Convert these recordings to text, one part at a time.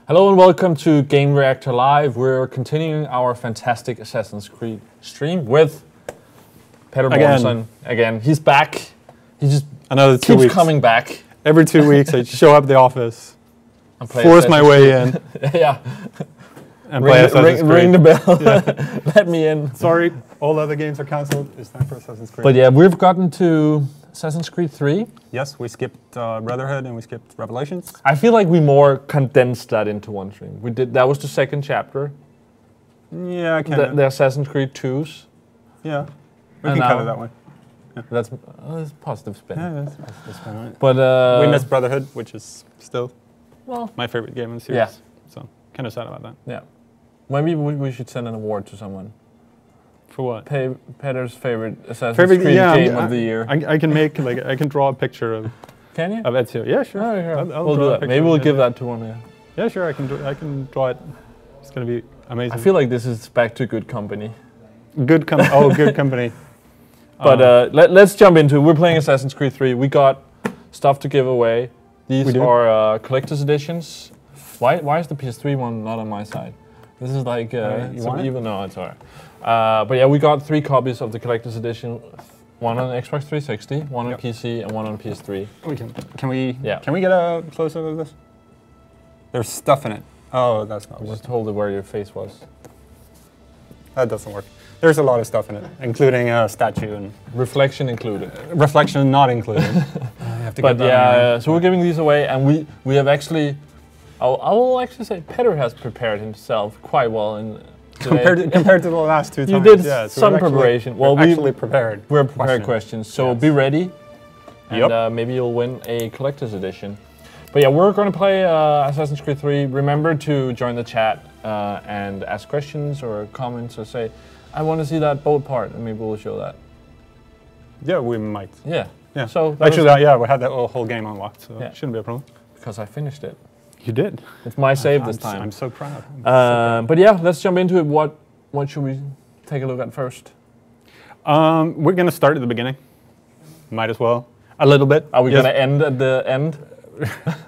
Hello and welcome to Gamereactor Live. We're continuing our fantastic Assassin's Creed stream with Peter Mortensen. Again, he's back. He just keeps coming back. Every 2 weeks I show up at the office, force my way in. Yeah. And ring the bell. Yeah. Let me in. Sorry, all other games are cancelled. It's time for Assassin's Creed. But yeah, we've gotten to Assassin's Creed 3. Yes, we skipped Brotherhood and we skipped Revelations. I feel like we more condensed that into one stream. We did that was the second chapter. Yeah, kind of. The Assassin's Creed 2s. Yeah, we can cut it that way. Yeah. That's positive spin. Yeah, that's positive spin, right? But we missed Brotherhood, which is still my favorite game in the series. Yeah. So kind of sad about that. Yeah. Maybe we should send an award to someone. For what? Peter's favorite Assassin's Creed game of the year. I can make I can draw a picture of. Can you? Of Ezio. Yeah, sure. Oh, sure. I'll we'll do that. Maybe we'll give that to one. Yeah. Yeah, sure. I can draw it. It's gonna be amazing. I feel like this is back to good company. Good company. But let's jump into it. We're playing Assassin's Creed 3. We got stuff to give away. These are collector's editions. Why is the PS3 one not on my side? This is like even no, it's alright. But yeah, we got 3 copies of the collector's edition. One on Xbox 360, one on PC, and one on PS3. Can we get a close up of this? There's stuff in it. Oh, that's not. Just hold it where your face was. That doesn't work. There's a lot of stuff in it, including a statue and reflection included. Reflection not included. But yeah, so we're giving these away, and we have actually. I will actually say Peter has prepared himself quite well in. Compared to the last 2 times. You did some preparation. Well, we actually prepared. We're prepared questions, so be ready, and maybe you'll win a collector's edition. But yeah, we're going to play Assassin's Creed 3. Remember to join the chat and ask questions or comments or say, I want to see that boat part, and maybe we'll show that. Yeah, we might. Yeah. So actually, we had that whole game unlocked, so it shouldn't be a problem. Because I finished it. You did. It's my save this time. I'm so proud. But yeah, let's jump into it. What should we take a look at first? We're going to start at the beginning. Might as well. A little bit. Are we going to end at the end?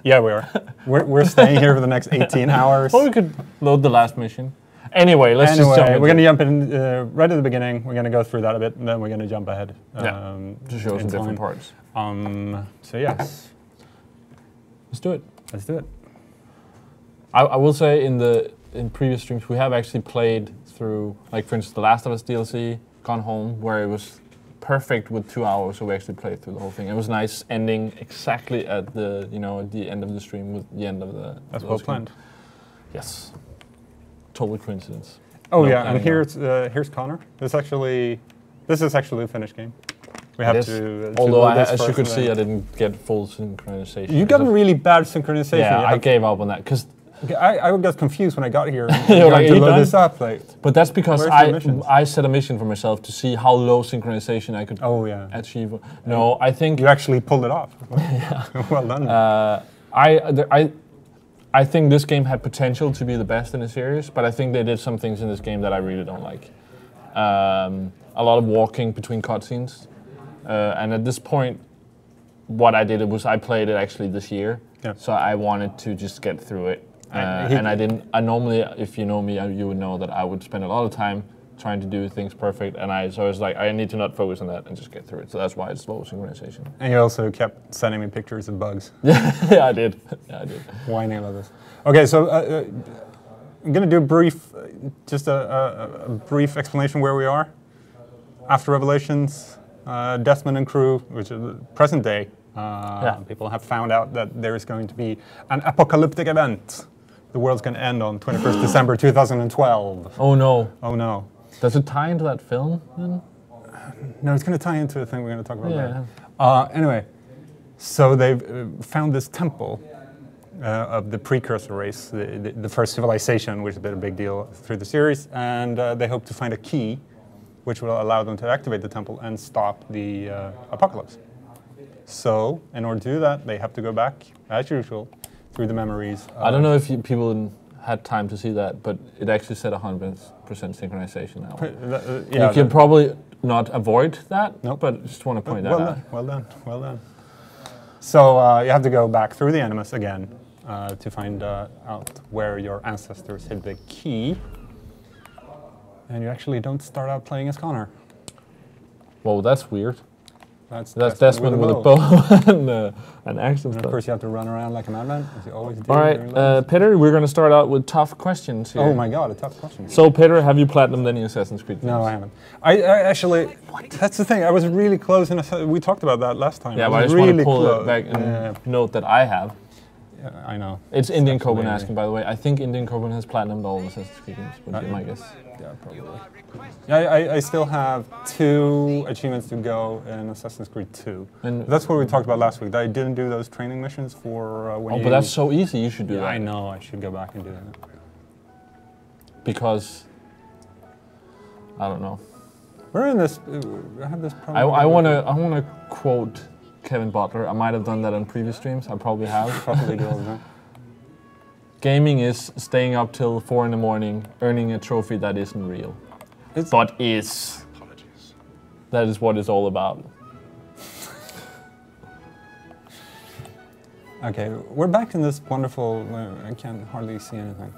Yeah, we are. We're staying here for the next 18 hours. Or we could load the last mission. Anyway, let's just jump in. We're going to jump in right at the beginning. We're going to go through that a bit, and then we're going to jump ahead. To show some different parts. So yes. Let's do it. Let's do it. I will say in previous streams we have actually played through, like for instance, the Last of Us DLC, Gone Home, where it was perfect with 2 hours, so we actually played through the whole thing. It was nice ending exactly at the at the end of the stream with the end of the. That's well planned. Yes. Total coincidence. Oh no, and here's Connor. This is actually a finished game. We have to. Although as you could see, I didn't get full synchronization. You got really bad synchronization. Yeah, I gave up on that because. I got confused when I got here and tried to load this up. But that's because I set a mission for myself to see how low synchronization I could achieve. No, I think you actually pulled it off. Well done. I think this game had potential to be the best in the series, but I think they did some things in this game that I really don't like. A lot of walking between cutscenes, and at this point, what I did was I played it actually this year, so I wanted to just get through it. And I didn't. I normally, if you know me, you would know that I would spend a lot of time trying to do things perfect, and so I was like, I need to not focus on that and just get through it. So that's why it's slow synchronization. And you also kept sending me pictures of bugs. Yeah, I did. Yeah, I did. Whining about this. Okay, so I'm gonna do a brief, just a brief explanation where we are after Revelations. Desmond and crew, which is the present day. People have found out that there is going to be an apocalyptic event. The world's going to end on 21st December 2012. Oh no. Oh no. Does it tie into that film then? No, it's going to tie into a thing we're going to talk about later. Anyway, so they've found this temple of the precursor race, the first civilization, which has been a big deal through the series, and they hope to find a key which will allow them to activate the temple and stop the apocalypse. So, in order to do that, they have to go back, as usual, through the memories. I don't know if people had time to see that, but it actually said 100% synchronization now. You can probably not avoid that, but just want to point that out. Well done. So, you have to go back through the Animus again, to find out where your ancestors hid the key. And you actually don't start out playing as Connor. Whoa, that's weird. That's Desmond with a bow and axe and of stuff. course, you have to run around like a madman, as you always do. All right, Peter, we're going to start out with tough questions here. Oh my god, a tough question. So, Peter, have you platinumed any Assassin's Creed games? No, I haven't. I actually, that's the thing, I was really close, we talked about that last time. Yeah, but I just really want to pull close. it back and note that I have. Yeah, I know. It's Indian Coben asking, by the way. I think Indian Coben has platinumed all the Assassin's Creed games, would be my guess. Yeah, probably. Yeah, I still have 2 achievements to go in Assassin's Creed 2. And that's what we talked about last week. I didn't do those training missions for when but that's so easy. You should do that. I know. I should go back and do that. Because I don't know. We're in this. I have this problem. I wanna quote Kevin Butler. I might have done that on previous streams. I probably have. Probably do all the time. Gaming is staying up till 4 in the morning, earning a trophy that isn't real. But is. Apologies. That is what it's all about. Okay, we're back in this wonderful, I can hardly see anything.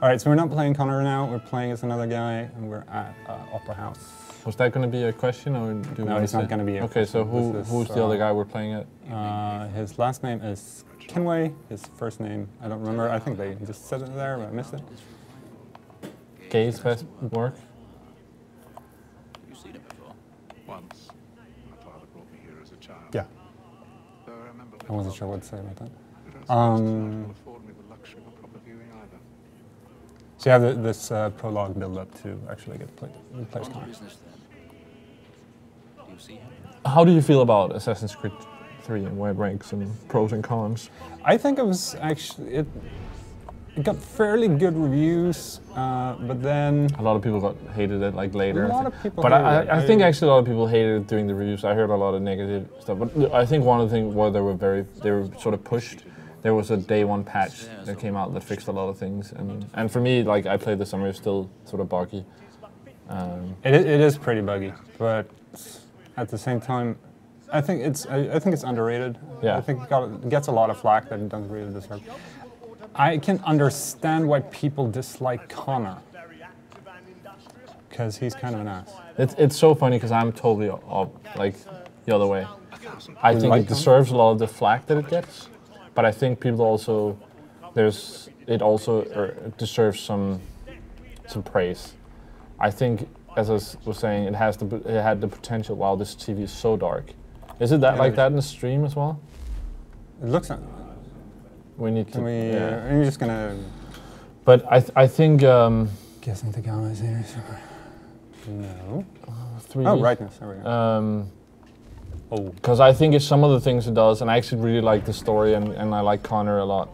All right, so we're not playing Connor now, we're playing as another guy, and we're at Opera House. Was that going to be a question, or do No, it's not going to be a Okay, question. so who's the other guy we're playing at? His last name is Kenway, his first name, I don't remember, I think they just said it there, but I missed it. Gay's best work? You've seen it before? Once. My father brought me here as a child. Yeah. Though I remember I wasn't sure what to say about that. It will afford me the luxury of a proper viewing either. So you have this prologue build-up to actually get players Connor. Business then. Do you see him? How do you feel about Assassin's Creed 3 and where it ranks and pros and cons? I think it was actually, it got fairly good reviews, but then... A lot of people hated it like later. A lot of people But hated it. I think actually a lot of people hated it during the reviews. I heard a lot of negative stuff. But I think one of the things where they were sort of pushed. There was a day 1 patch that came out that fixed a lot of things. And for me, like I played the summer, it's still sort of buggy. It is pretty buggy, but at the same time, I think it's underrated. Yeah. I think it gets a lot of flack that it doesn't really deserve. I can understand why people dislike Connor, because he's kind of an ass. It's so funny because I'm totally like the other way. I think it deserves a lot of the flack that it gets, but I think people also it deserves some praise. I think, as I was saying, it had the potential. Wow, this TV is so dark. Is it that like that in the stream as well? It looks like. We need to. Are you just gonna? But I think. Guessing the gamma is here somewhere. No. 3D. Oh, brightness. There we go. Because I think it's some of the things it does, and I actually really like the story, and I like Connor a lot.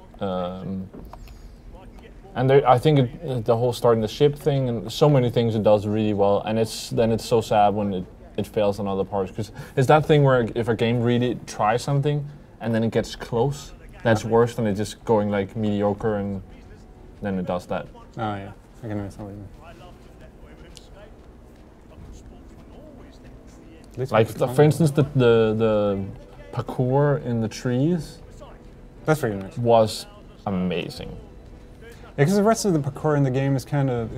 And I think the whole starting the ship thing, and so many things it does really well. And it's so sad when it fails on other parts, because it's that thing where if a game really tries something and then it gets close, that's worse than it just going like mediocre and then it does that. Oh yeah, I can understand what you mean. Like for instance, the parkour in the trees. That's really nice. Was amazing. Because the rest of the parkour in the game is kind of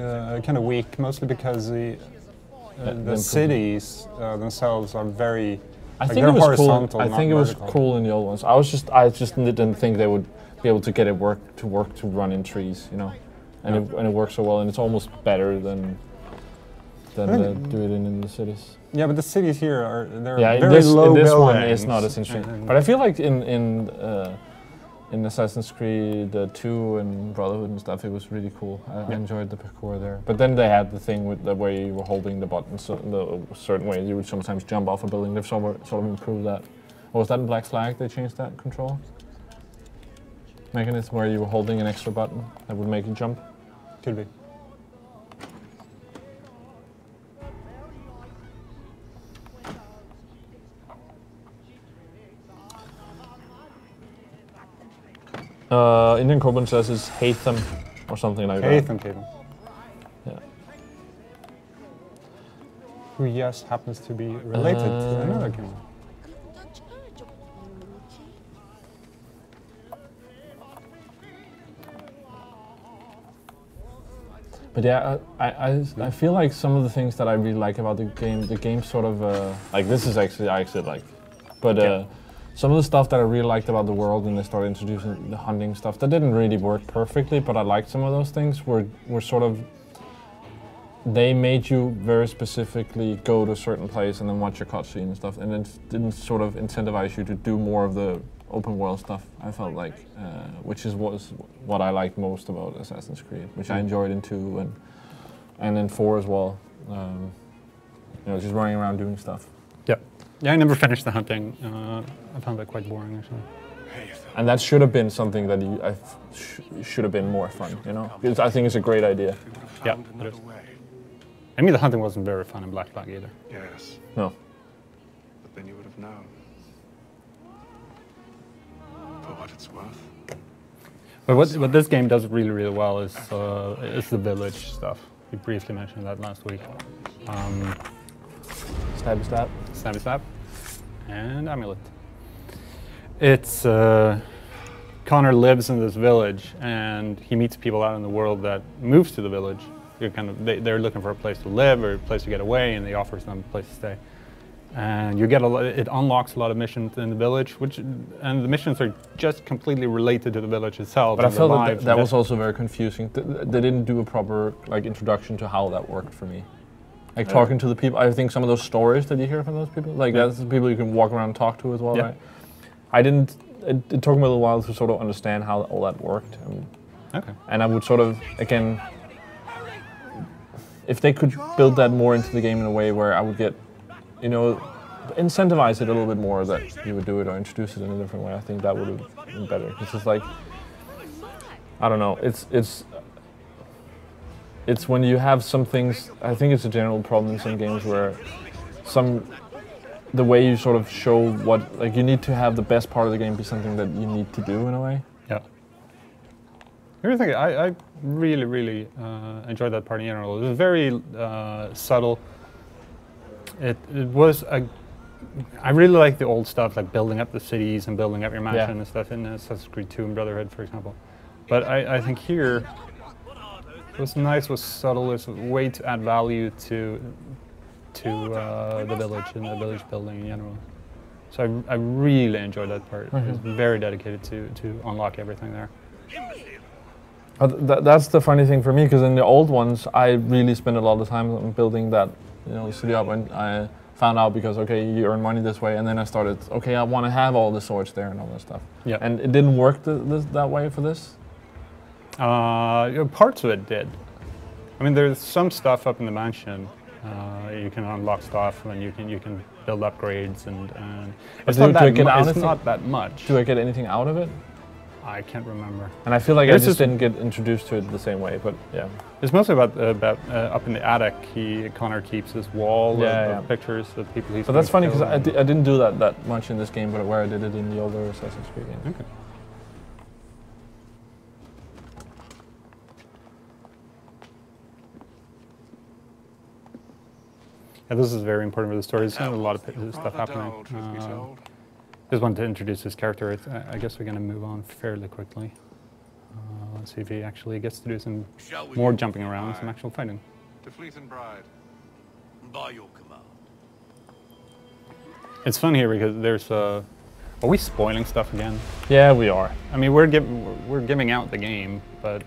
weak, mostly because the cities themselves are very. I think it was cool. I think it was cool in the old ones. I just didn't think they would be able to get it to run in trees, you know, and it works so well, and it's almost better than do it in the cities. Yeah, but the cities here are very in low this buildings. one is not as interesting. But I feel like in Assassin's Creed 2 and Brotherhood and stuff, it was really cool. I enjoyed the parkour there. But then they had the thing with the way you were holding the button, so the certain way you would sometimes jump off a building. They've sort of improved that. Or was that in Black Flag they changed that control mechanism where you were holding an extra button that would make you jump? Could be. Indian Coben says it's Hatham or something like that. Hatham. Yeah. Who, yes, happens to be related to another game. But yeah, I feel like some of the things that I really like about the game sort of like this is actually I actually like, but some of the stuff that I really liked about the world when they started introducing the hunting stuff that didn't really work perfectly, but I liked some of those things were sort of they made you very specifically go to a certain place and then watch your cutscene and stuff, and it didn't sort of incentivize you to do more of the open world stuff. I felt like, which was what I liked most about Assassin's Creed, which I enjoyed in 2 and in 4 as well. You know, just running around doing stuff. Yeah, yeah. I never finished the hunting. I found that quite boring, actually. And that should have been something that should have been more fun. You know, because I think it's a great idea. Yeah, it is. I mean, the hunting wasn't very fun in Black Flag either. Yes, No. but then you would have known. For what it's worth. But what this game does really, really well is the village stuff. We briefly mentioned that last week. Stabby stab. Stabby stab. And amulet. It's Connor lives in this village, and he meets people out in the world that moves to the village. You're kind of they're looking for a place to live or a place to get away, and he offers them a place to stay. And you get it unlocks a lot of missions in the village, and the missions are just completely related to the village itself. But I felt that was also very confusing. They didn't do a proper introduction to how that worked for me. Like talking to the people, I think some of those stories that you hear from those people, that's the people you can walk around and talk to as well, right? I didn't. It took me a little while to sort of understand how all that worked. And I would sort of again, if they could build that more into the game in a way where I would get, you know, incentivize it a little bit more that you would do it or introduce it in a different way. I think that would have been better. It's just like, I don't know. It's when you have some things. I think it's a general problem in some games where the way you sort of show what, like you need to have the best part of the game be something that you need to do in a way. Yeah. I really, really enjoyed that part in general. It was very subtle. It was I really like the old stuff, like building up the cities and building up your mansion and stuff in Assassin's Creed 2 and Brotherhood, for example. But I think here, what's nice, was subtle, is a way to add value to the village and the village building in general. So I really enjoyed that part. I was very dedicated to unlock everything there. That's the funny thing for me, because in the old ones, I really spent a lot of time on building that, you know, city up, and I found out because, okay, you earn money this way, and then I started, okay, I want to have all the swords there and all that stuff. Yeah. And it didn't work that way for this? Parts of it did. I mean, there's some stuff up in the mansion. You can unlock stuff, and you can build upgrades, and it's not that much. Do I get anything out of it? I can't remember. And I feel like I just didn't get introduced to it the same way, but yeah. It's mostly about up in the attic, Connor keeps his wall of pictures of people he's. But that's funny, because I didn't do that much in this game, but where I did it in the older Assassin's Creed games. Okay. Yeah, this is very important for the story. There's a lot of stuff happening. Just wanted to introduce this character. I guess we're going to move on fairly quickly. Let's see if he actually gets to do some more jumping around, some actual fighting. To Fleet and Bride. By your command. It's fun here because there's are we spoiling stuff again? Yeah, we are. I mean, we're giving out the game, but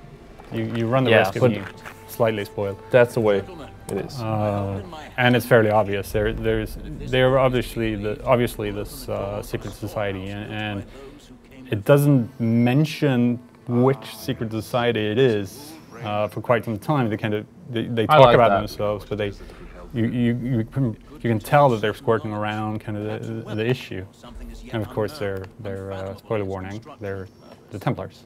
you run the risk of being slightly spoiled. That's the way it is. And it's fairly obvious. They're obviously this secret society, and it doesn't mention which secret society it is for quite some time. They talk about themselves, but you can tell that they're squirting around kind of the issue. And of course, they're spoiler warning. They're the Templars.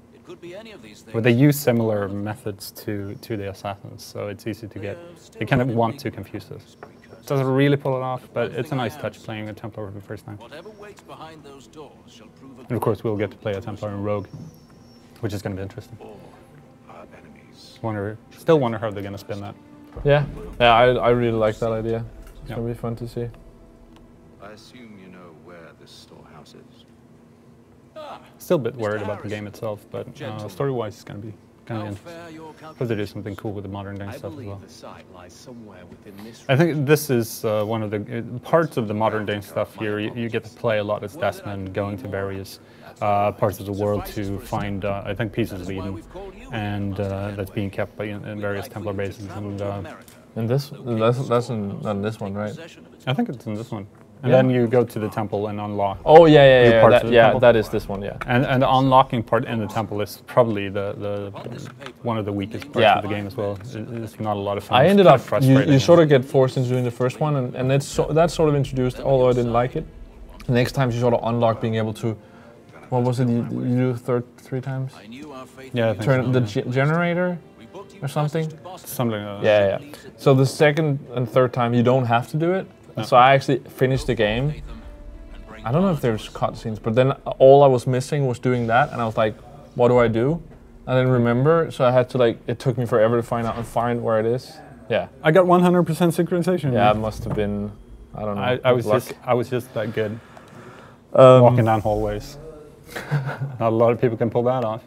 But they use similar methods to the Assassins, so it's easy to get. They kind of want to confuse us. It doesn't really pull it off, but it's a nice touch playing a Templar for the first time. And of course, we'll get to play a Templar and Rogue, which is going to be interesting. Still wonder how they're going to spin that. Yeah, I really like that idea. It's going to be fun to see. I assume you know where this storehouse is. Still a bit worried about the game itself, but story-wise, it's going to be kind of interesting. Hope they do something cool with the modern day stuff as well. The site lies somewhere within this I think this is one of the parts of the modern day stuff here. You get to play a lot as Desmond, going to various parts of the world to find, I think, pieces of Eden, and that's being kept by, in various Templar bases. And that's not this one, right? I think it's in this one. And then you go to the temple and unlock. Oh yeah, parts of the temple. that is this one, yeah. And the unlocking part in the temple is probably the one of the weakest parts of the game as well. It's not a lot of fun. I ended up, frustrating. you sort of get forced into doing the first one, and that's sort of introduced, although I didn't like it. The next time you sort of unlock being able to, what was it, you do three times? Yeah, I think Turn so. the generator or something? Something like that. Yeah. So the second and third time you don't have to do it. No. So I actually finished the game. I don't know if there's cutscenes, but then all I was missing was doing that, and I was like, what do I do? I didn't remember, so I had to it took me forever to find where it is. Yeah. I got 100% synchronization. Yeah, it must have been, I don't know. I was just that good. Walking down hallways. Not a lot of people can pull that off.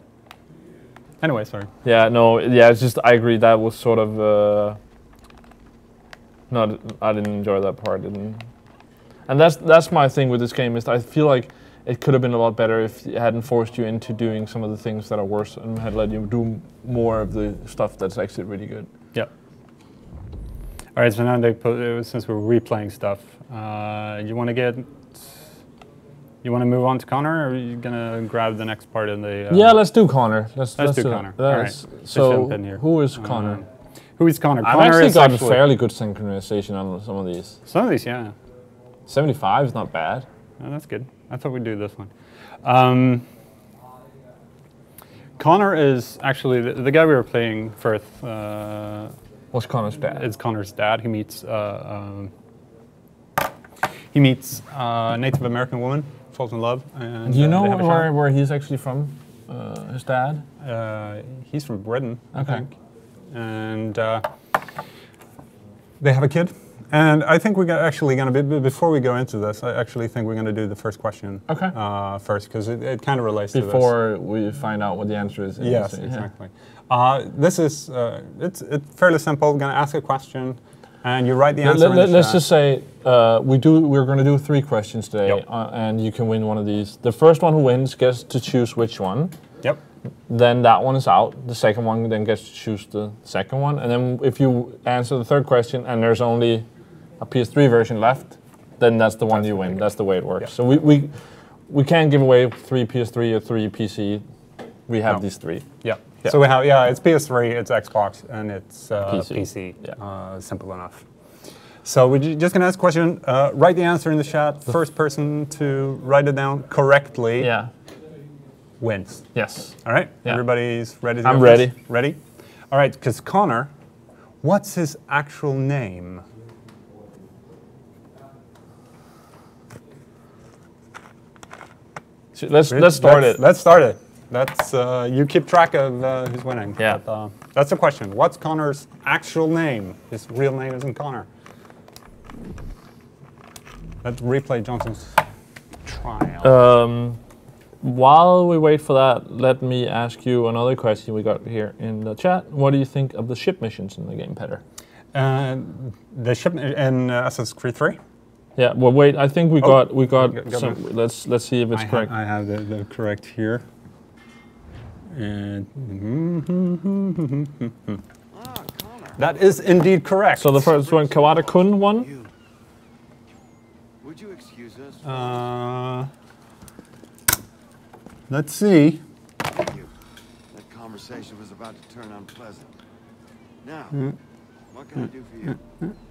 Anyway, sorry. Yeah, no, yeah, it's just, I agree, that was sort of, I didn't enjoy that part. And that's my thing with this game, is I feel like it could have been a lot better if it hadn't forced you into doing some of the things that are worse and had let you do more of the stuff that's actually really good. Yeah. All right, so now since we're replaying stuff, you want to move on to Connor, or are you gonna grab the next part in the? Yeah, let's do Connor. Let's do Connor. All right. So jump in here. who is Connor? Who is Connor? I've Connor actually is gotten fairly good synchronization on some of these. Some of these, yeah. 75 is not bad. Oh, that's good. I thought we'd do this one. Connor is actually the guy we were playing Firth. What's Connor's dad? It's Connor's dad. He meets a Native American woman, falls in love. And, do you know they have a child. where he's actually from? His dad? He's from Britain, I Okay. think. And they have a kid. And I think we're actually going to be, before we go into this, I actually think we're going to do the first question first, because it kind of relates to this. Before we find out what the answer is. Yes, exactly. This is, it's fairly simple. We're going to ask a question, and you write the answer in the Let's chat. just say we're going to do 3 questions today, and you can win one of these. The first one who wins gets to choose which one. Yep. Then that one is out. The second one then gets to choose the second one. And then if you answer the third question and there's only a PS3 version left, then that's the one you win. That's the way it works. Yep. So we can't give away 3 PS3 or 3 PC. We have these 3. Yeah. So we have, it's PS3, it's Xbox, and it's PC. Yeah. Simple enough. So we're just going to ask a question. Write the answer in the chat. First person to write it down correctly wins. Yes. All right? Yeah. Everybody's ready to I'm go ready. first? Ready? All right, because Connor, what's his actual name? So let's start it. Let's start it. That's you keep track of who's winning. Yeah. But, that's the question. What's Connor's actual name? His real name isn't Connor. Let's replay Johnson's trial. While we wait for that, let me ask you another question we got here in the chat. What do you think of the ship missions in the game, Petter? The ship in Assassin's Creed 3? Yeah. Well, wait. I think we got some. Let's see if it's correct. I have the correct here. And that is indeed correct. So the first one, Kawada Kun won. Would you excuse us? Let's see. Thank you. That conversation was about to turn unpleasant. Now, what can I do for you?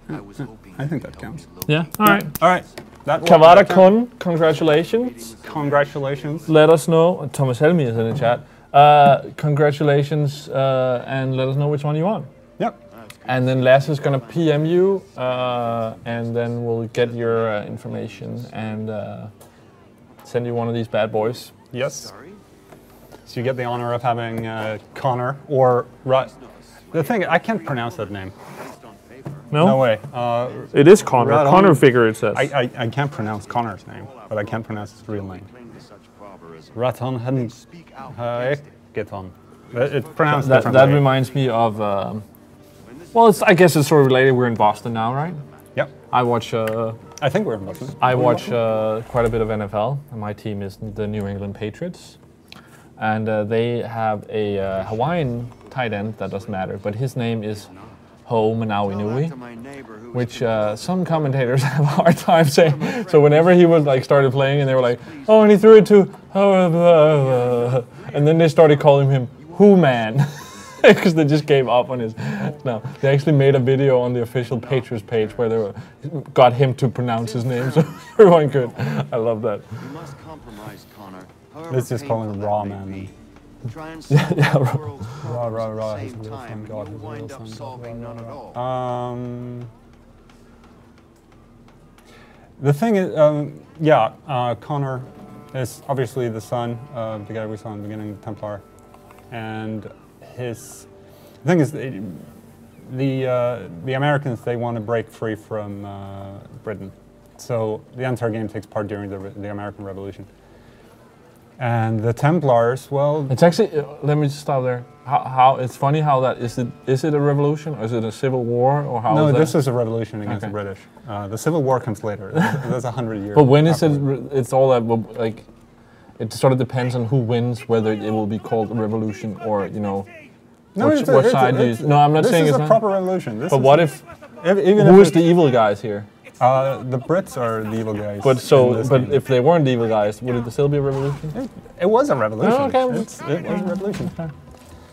I was hoping. I think that counts. Yeah. All right. All right. Kawada Kun, congratulations. Congratulations. Let us know. Thomas Helmi is in the chat. Congratulations, and let us know which one you want. Yep. And then Les is going to PM you, and then we'll get your information and send you one of these bad boys. Yes. So you get the honor of having Connor, or the thing, I can't pronounce that name. No? No way. It is Connor. Right Connor on. figure, it says. I can't pronounce Connor's name, but I can pronounce his real name. Raton Hengeton. It's pronounced That differently. reminds me of. Well, I guess it's sort of related. We're in Boston now, right? Yep. I watch. I think we're in Boston. I watch quite a bit of NFL, and my team is the New England Patriots. And they have a Hawaiian tight end that doesn't matter, but his name is Ho Manaui, which some commentators have a hard time saying. So whenever he was like started playing, and they were like, "Oh, and he threw it to," and then they started calling him Who Man. Because they just gave up on his. No, they actually made a video on the official Patriots page where they got him to pronounce his name, so everyone could. I love that. You must compromise, Connor. Let's just call him Raw Man. Try and Yeah, solve yeah, the Raw. world's Raw, problems raw, at the his same real time, son, and God, you his wind real up son, solving none at all. The thing is, Connor is obviously the son of the guy we saw in the beginning, the Templar, and the thing is, the Americans, they want to break free from Britain, so the entire game takes part during the American Revolution. And the Templars, well, It's actually. Let me just stop there. How it's funny how that is it a revolution or is it a civil war or how? no, is that? this is a revolution against Okay. the British. The Civil War comes later. That's 100 years. But when is it? afterward. It's all that like. It sort of depends on who wins, whether it will be called a revolution or No, what side do you? No, I'm not saying this it's is a not. proper revolution. But what if? Even Who if is the evil guys here? the Brits are the evil guys. But in this game. if they weren't the evil guys, would it still be a revolution? It was a revolution. Oh, okay. It was a revolution.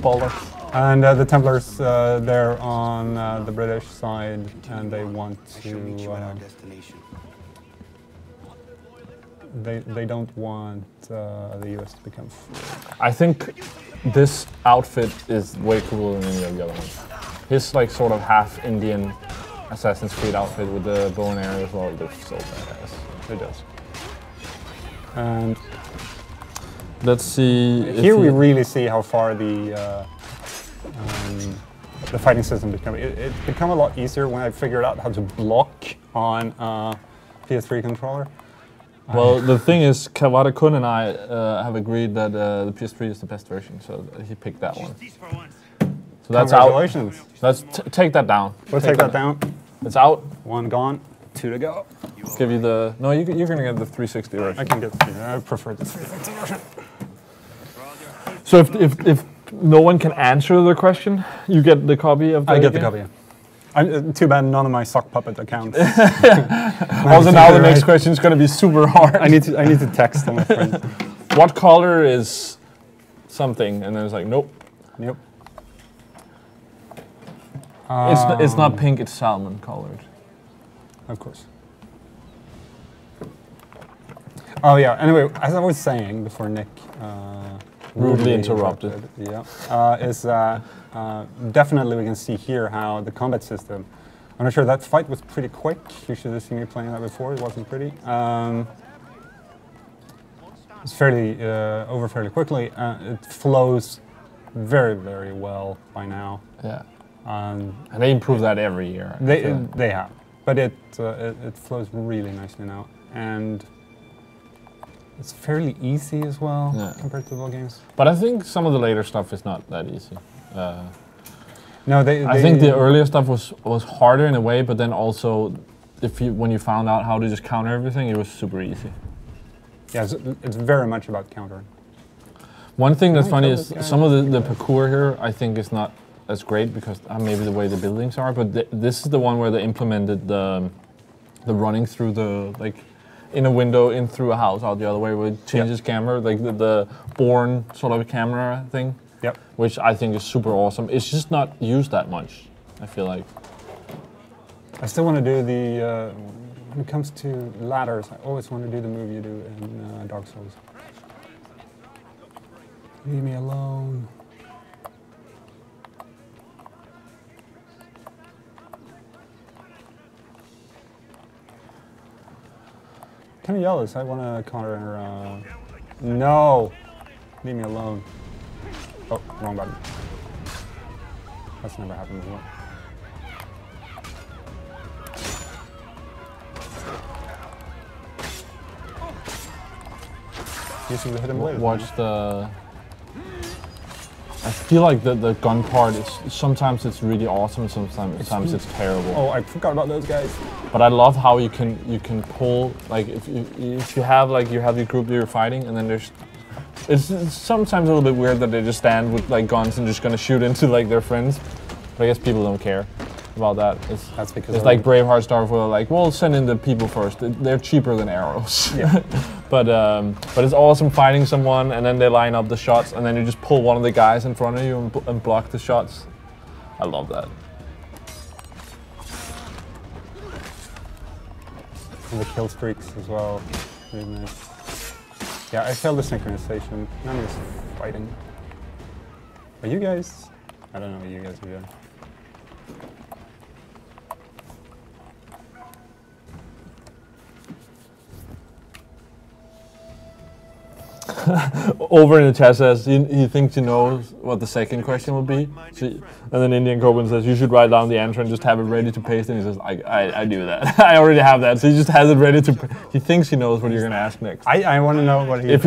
Bollocks. And the Templars, they're on the British side, and they want She'll meet you at our to. destination. They don't want the US to become free. I think this outfit is way cooler than any of the other ones. His like sort of half Indian Assassin's Creed outfit with the bow and arrow as well. It looks so badass. It does. And Let's see. if here we he- really see how far the fighting system become. It become a lot easier when I figured out how to block on PS3 controller. Well, the thing is, Kawada-kun and I have agreed that the PS3 is the best version, so he picked that one. So that's out. Congratulations. Let's take that down. We'll take that down. It's out. One gone, two to go. Give you the. No, you're gonna get the 360 version. I can get. I prefer the 360 version. So if no one can answer the question, you get the copy of the I get the game? copy. Too bad none of my sock puppet accounts. Also, now the next question is going to be super hard. I need to text my friend. What color is something? And then it's like, nope. Yep. It's not pink, it's salmon colored. Of course. Oh yeah. Anyway, as I was saying before, Nick Rudely interrupted. Is definitely we can see here how the combat system. I'm not sure that fight was pretty quick. You should have seen me playing that before. It wasn't pretty. It's fairly over fairly quickly. It flows very, very well by now. Yeah. And And they improve that every year. they have, but it flows really nicely now, and it's fairly easy as well compared to the old games. But I think some of the later stuff is not that easy. No, I think the earlier stuff was harder in a way, but then also, when you found out how to just counter everything, it was super easy. Yeah, it's very much about countering. One thing that's Can I funny kill is this guy? some of the parkour here, I think, is not as great because maybe the way the buildings are. But this is the one where they implemented the running through the in a window in through a house out the other way, where it changes camera, like the Bourne sort of camera thing. Yep. Which I think is super awesome. It's just not used that much, I feel like. I still want to do the when it comes to ladders. I always want to do the move you do in Dark Souls. Leave me alone. Can you yell this? I want to counter. No! Leave me alone. Oh, wrong button. That's never happened before. Using the hidden blade. Watch the. I feel like the gun part is sometimes it's really awesome, sometimes it's terrible. Oh, I forgot about those guys. But I love how you can pull, like if you have your group that you're fighting, and then it's sometimes a little bit weird that they just stand with like guns and just gonna shoot into like their friends. But I guess people don't care about that. That's because it's like Braveheart, Star Wars, like, well, send in the people first. They're cheaper than arrows. Yeah. but it's awesome finding someone, and then they line up the shots, and then you just pull one of the guys in front of you and block the shots. I love that. And the kill streaks as well. Really nice. Yeah, I failed the synchronization. None of this fighting. Are you guys? I don't know what you guys are doing. Over in the chat says he thinks he knows what the second question will be. And then Indian Coben says you should write down the answer and just have it ready to paste. And he says I do that. I already have that. So he just has it ready to. He thinks he knows what you're gonna ask next. I want to know what he. If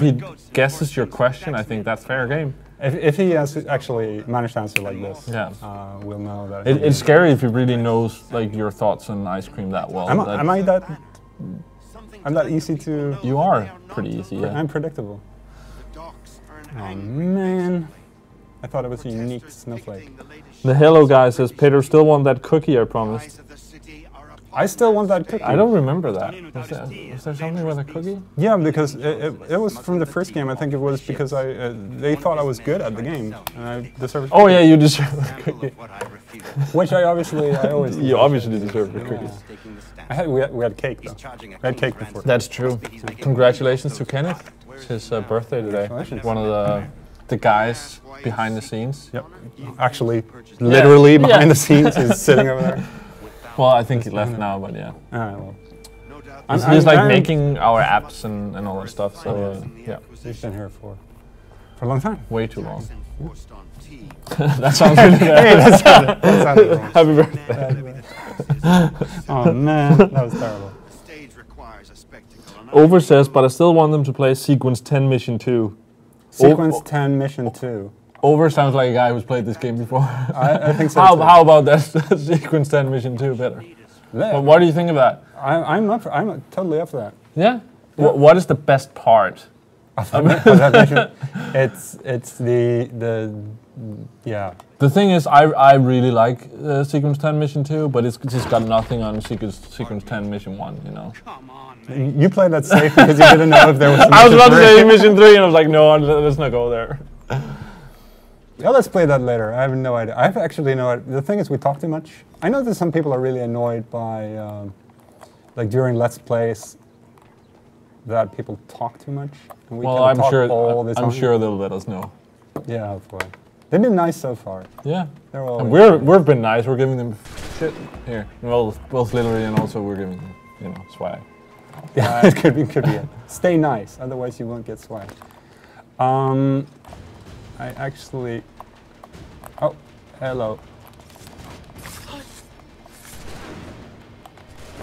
he guesses your question, I think that's fair game. If he has actually managed to answer like this, yeah, we'll know that. It's scary if he really knows like your thoughts on ice cream that well. Am I that? I'm that easy to. You are pretty easy. Yeah. I'm predictable. Oh man, I thought it was a unique snowflake. The Hello guy says Peter still want that cookie I promised. I still want that cookie. I don't remember that. Was there something with a cookie? Yeah, because it was from the first game. I think it was because they thought I was good at the game and I deserved. Oh yeah, you deserve a cookie. Which I always. You obviously deserve a cookie. We had cake though. We had cake before. That's true. Congratulations to Kenneth. It's his birthday today. One of the guys behind the scenes. Yep. Actually, literally behind the scenes, he's sitting over there. Well, I think he left now, but yeah. Well. He's like making our apps and all that stuff. So yeah. He's been here for a long time. Way too long. That sounds really bad. Hey, that sounded wrong. Happy birthday. Oh man, that was terrible. Over says, but I still want them to play Sequence 10 Mission 2. Sequence 10 Mission 2. Over sounds like a guy who's played this game before. I think so. How about that Sequence 10 Mission 2 better? Yeah. What do you think of that? I'm totally up for that. Yeah? What is the best part? It's the yeah. The thing is, I really like Sequence 10 Mission 2, but it's just got nothing on Sequence 10 Mission 1, you know. Come on, you played that safe because you didn't know if there was a I was about to say Mission 3 and I was like, no, let's not go there. Yeah, let's play that later. I have no idea. I have actually no idea. The thing is, we talk too much. I know that some people are really annoyed by, like during Let's Plays, that people talk too much. And we well, I'm sure they'll let us know. Yeah, hopefully. They've been nice so far. Yeah. They're all. And we've been nice. We're giving them shit here. Well, both literally and also we're giving them, you know, swag. Yeah, it could be it. Stay nice, otherwise you won't get swag. I actually. Oh, hello.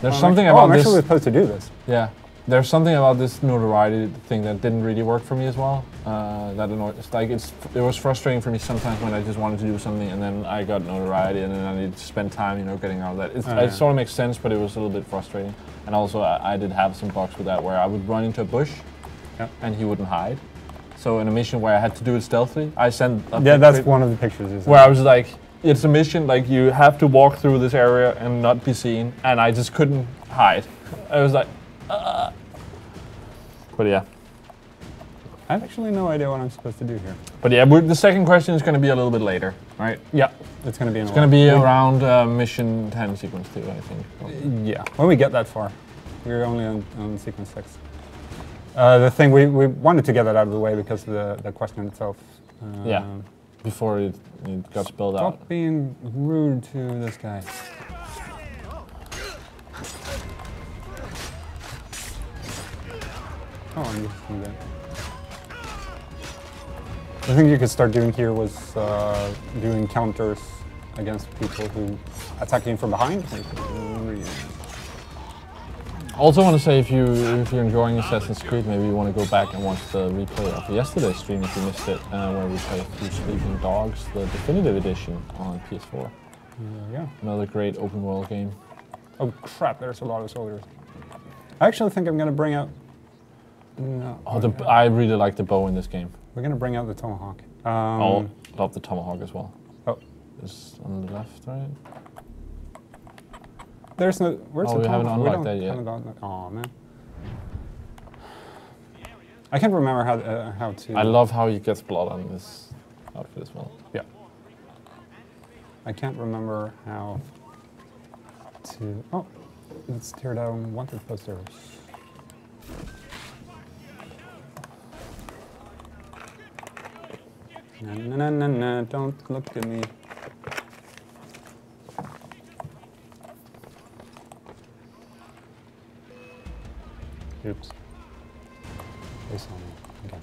There's something about I'm this. actually supposed to do this. Yeah. There's something about this notoriety thing that didn't really work for me as well. That annoyed. It's like it was frustrating for me sometimes when I just wanted to do something and then I got notoriety and then I needed to spend time, you know, getting out of that. It sort of makes sense, but it was a little bit frustrating. And also, I did have some bugs with that where I would run into a bush, and he wouldn't hide. So in a mission where I had to do it stealthily, I sent. That's one of the pictures. Where I was like, it's a mission like you have to walk through this area and not be seen, and I just couldn't hide. I was like. But yeah. I have actually no idea what I'm supposed to do here. But yeah, the second question is going to be a little bit later, right? Yeah, it's going to be. It's going to be around Mission 10 Sequence 2, I think. Yeah, when we get that far. We're only on Sequence 6. The thing, we wanted to get that out of the way because of the question itself. Yeah, before it got spelled out. Stop being rude to this guy. Oh, I'm used to that. The thing you could start doing here was doing counters against people who attack you from behind. Also want to say if you're enjoying Assassin's Creed, maybe you want to go back and watch the replay of yesterday's stream if you missed it, where we played through Sleeping Dogs, the definitive edition on PS4. Yeah. Another great open world game. Oh crap! There's a lot of soldiers. I actually think I'm gonna bring out. No, I really like the bow in this game. we're gonna bring out the tomahawk. I love the tomahawk as well. Oh, It's on the left, right? there's no. Where's Oh, the we haven't tomahawk? unlocked that yet. Oh man. I can't remember how to. I love how he gets blood on this outfit as well. Yeah. I can't remember how to. Oh, let's tear down wanted posters. Na na na na na! Don't look at me. Oops. They saw me again.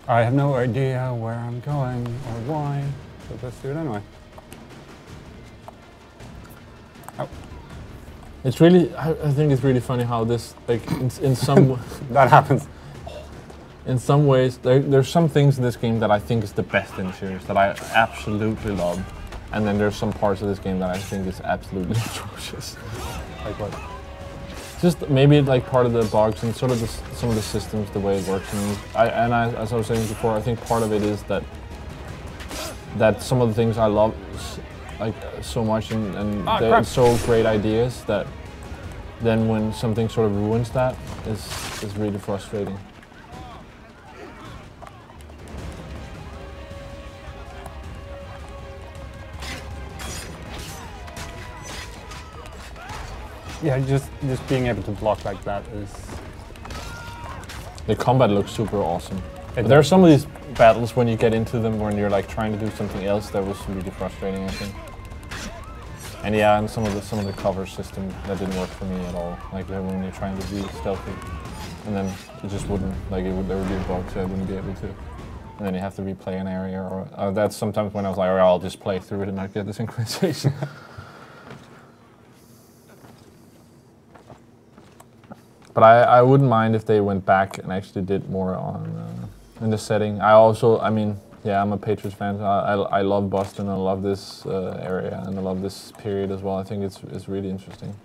I have no idea where I'm going or why, but let's do it anyway. Oh. It's really, I think it's really funny how this, like, in some That happens. in some ways, there's some things in this game that I think is the best in the series, that I absolutely love. And then there's some parts of this game that I think is absolutely atrocious. Like what? Just maybe like part of the bugs and sort of some of the systems, the way it works. And as I was saying before, I think part of it is that some of the things I love like so much and they're so great ideas that then when something sort of ruins that is really frustrating. Yeah, just being able to block like that is. The combat looks super awesome. But there are some of these battles when you get into them when you're like trying to do something else that was really frustrating, I think. And yeah, and some of the cover system that didn't work for me at all. Like when you're trying to be stealthy, and then it just wouldn't. Like there would be a bug, so I wouldn't be able to. And then you have to replay an area, or that's sometimes when I was like, oh, I'll just play through it and not get the synchronization. But I wouldn't mind if they went back and actually did more on in the setting. I mean, yeah, I'm a Patriots fan. I love Boston. I love this area, and I love this period as well. I think it's really interesting.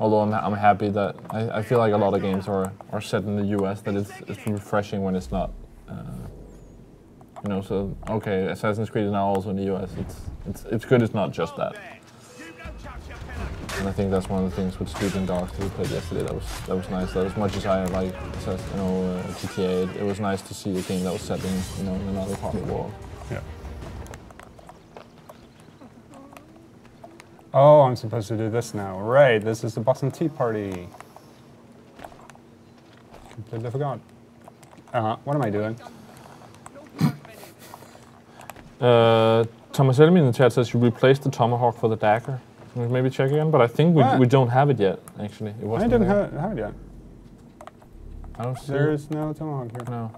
Although I'm happy that I feel like a lot of games are set in the U.S. That it's refreshing when it's not. You know, so okay, Assassin's Creed is now also in the U.S. It's good. It's not just that. And I think that's one of the things with Sleeping Dogs that we played yesterday. That was nice. That as much as I like, GTA, it was nice to see a game that was set in in another part of the world. Yeah. Oh, I'm supposed to do this now. Right, this is the Boston Tea Party. Completely forgot. What am I doing? Thomas Elmi in the chat says you replaced the tomahawk for the dagger. Maybe check again, but I think we don't have it yet. Actually, it wasn't. I didn't have it yet. I don't see. There is no tomahawk here. No,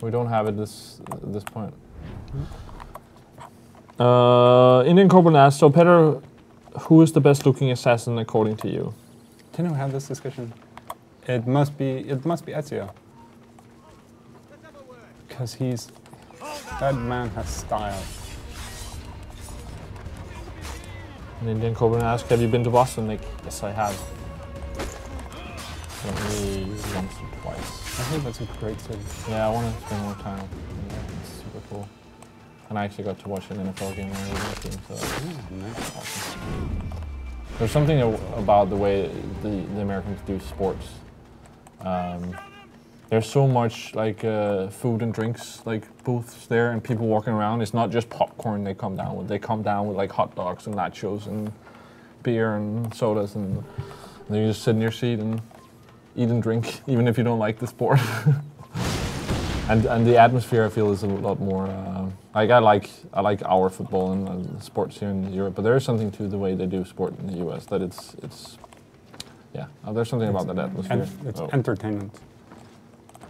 we don't have it at this point. Indian Corbin asks, so Peter, who is the best looking assassin according to you? Didn't we have this discussion? It must be Ezio. Because that man has style. And Indian Corbin asks, have you been to Boston, Nick? Yes, I have. Only once or twice. I think that's a great city. Yeah, I want to spend more time. Yeah, it's super cool. And I actually got to watch an NFL game when I was with him, so nice. Awesome. There's something about the way the Americans do sports. There's so much like food and drinks like booths there, and people walking around. It's not just popcorn they come down with. They come down with like hot dogs and nachos and beer and sodas, and then you just sit in your seat and eat and drink, even if you don't like the sport. and the atmosphere I feel is a lot more like I like our football and sports here in Europe, but there is something to the way they do sport in the US that it's yeah. There's something about that atmosphere. It's entertainment.